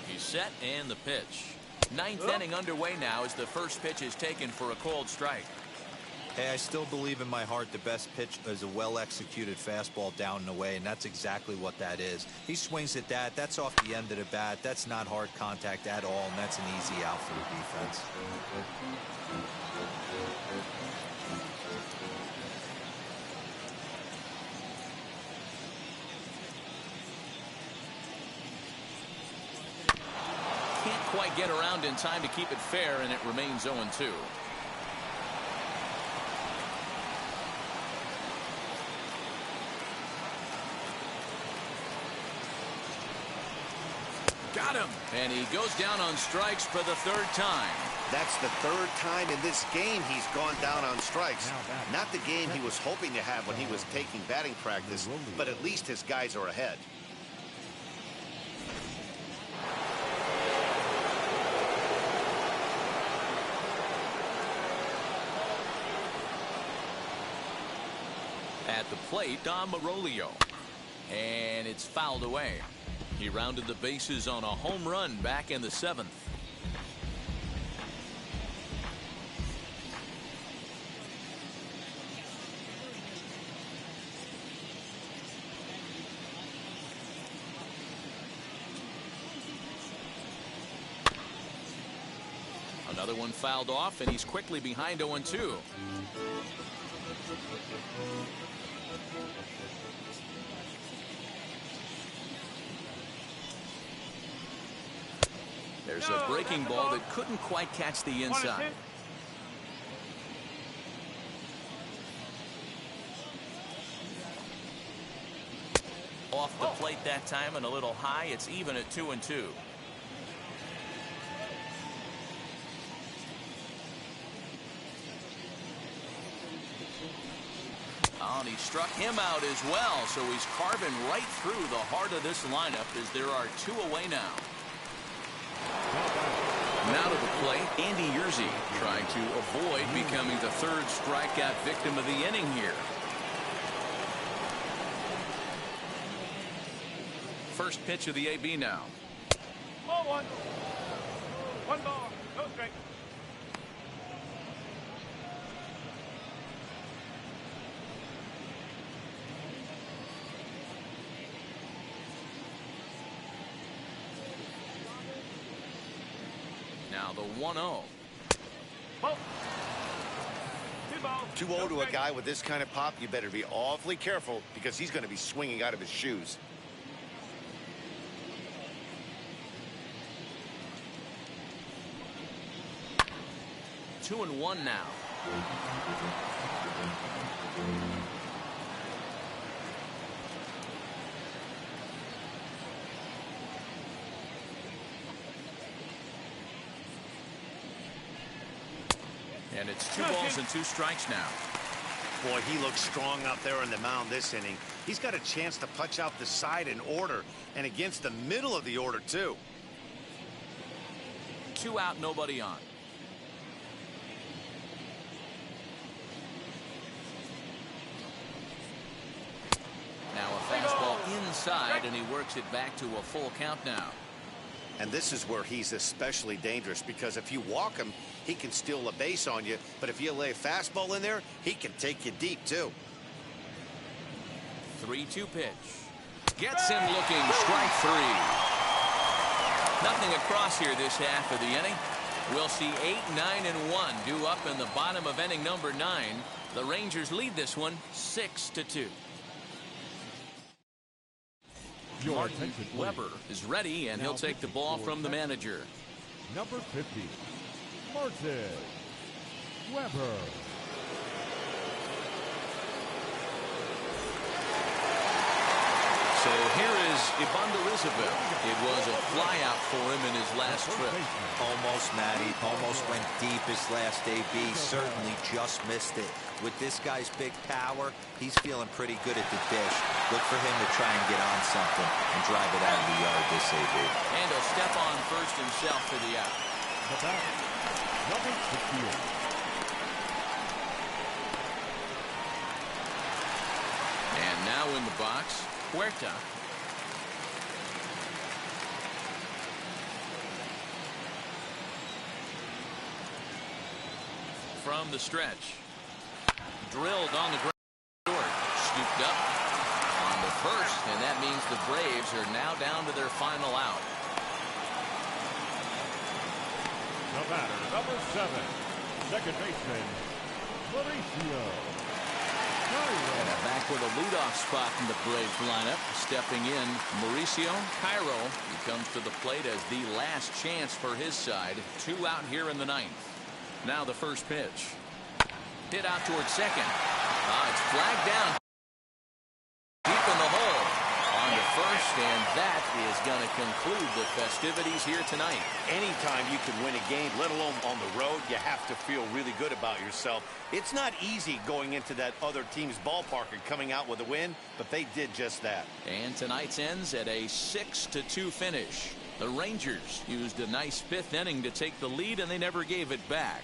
[SPEAKER 1] He's set and the pitch. Ninth inning underway now as the first pitch is taken for a cold strike.
[SPEAKER 5] Hey, I still believe in my heart the best pitch is a well-executed fastball down and away, and that's exactly what that is. He swings at that. That's off the end of the bat. That's not hard contact at all, and that's an easy out for the defense.
[SPEAKER 1] Can't quite get around in time to keep it fair, and it remains 0-2. Got him. And he goes down on strikes for the 3rd time.
[SPEAKER 2] That's the 3rd time in this game he's gone down on strikes. Not the game he was hoping to have when he was taking batting practice, but at least his guys are ahead.
[SPEAKER 1] At the plate, Don Marolio. And it's fouled away. He rounded the bases on a home run back in the 7th. Another one fouled off, and he's quickly behind 0-2. There's a breaking ball that couldn't quite catch the inside. Off the plate that time and a little high. It's even at 2-2. Oh, and he struck him out as well, so he's carving right through the heart of this lineup as there are 2 away now. Now to the plate, Andy Yerzy trying to avoid becoming the 3rd strikeout victim of the inning here. First pitch of the AB now.
[SPEAKER 8] Ball 1. 1 ball. No strike.
[SPEAKER 1] Now the 1-0.
[SPEAKER 2] 2-0 to a guy with this kind of pop. You better be awfully careful because he's going to be swinging out of his shoes.
[SPEAKER 1] Two and one now. And it's 2 balls and 2 strikes now.
[SPEAKER 2] Boy, he looks strong out there on the mound this inning. He's got a chance to punch out the side in order and against the middle of the order, too.
[SPEAKER 1] 2 out, nobody on. Now a fastball inside, and he works it back to a full count now.
[SPEAKER 2] And this is where he's especially dangerous, because if you walk him, he can steal a base on you. But if you lay a fastball in there, he can take you deep, too.
[SPEAKER 1] 3-2 pitch. Gets him looking. Strike 3. Nothing across here this half of the inning. We'll see 8, 9, and 1 due up in the bottom of inning number 9. The Rangers lead this one 6-2. Martin Weber is ready, and he'll take the ball from the manager.
[SPEAKER 3] Number 50, Martin Weber.
[SPEAKER 1] So here is Ibanda-Rizabel. It was a flyout for him in his last trip.
[SPEAKER 5] Almost, Matty. Almost went deep his last AB. Certainly just missed it. With this guy's big power, he's feeling pretty good at the dish. Look for him to try and get on something and drive it out of the yard this AB.
[SPEAKER 1] And a step on first himself for the out.
[SPEAKER 3] The batter, number 68.
[SPEAKER 1] And now in the box, Huerta. From the stretch. Drilled on the ground. Scooped up on the first, and that means the Braves are now down to their final out.
[SPEAKER 3] The batter, number 7, second baseman, Mauricio.
[SPEAKER 1] And back with a leadoff spot in the Braves lineup. Stepping in, Mauricio Cairo. He comes to the plate as the last chance for his side. 2 out here in the 9th. Now the first pitch. Hit out towards second. It's flagged down deep in the hole on to first, and that is going to conclude the festivities here tonight.
[SPEAKER 2] Anytime you can win a game, let alone on the road, you have to feel really good about yourself. It's not easy going into that other team's ballpark and coming out with a win, but they did just that.
[SPEAKER 1] And tonight's ends at a 6-2 finish. The Rangers used a nice 5th inning to take the lead, and they never gave it back.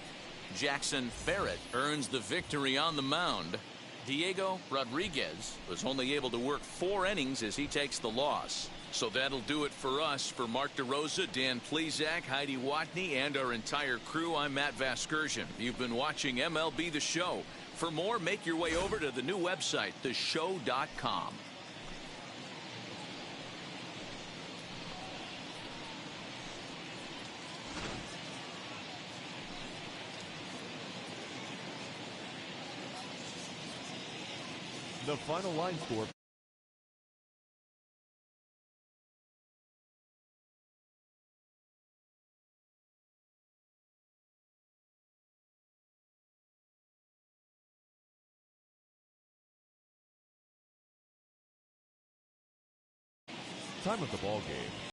[SPEAKER 1] Jackson Barrett earns the victory on the mound. Diego Rodriguez was only able to work 4 innings as he takes the loss. So that'll do it for us. For Mark DeRosa, Dan Plesac, Heidi Watney, and our entire crew, I'm Matt Vasgersian. You've been watching MLB The Show. For more, make your way over to the new website, theshow.com.
[SPEAKER 3] The final line score. Time of the ball game.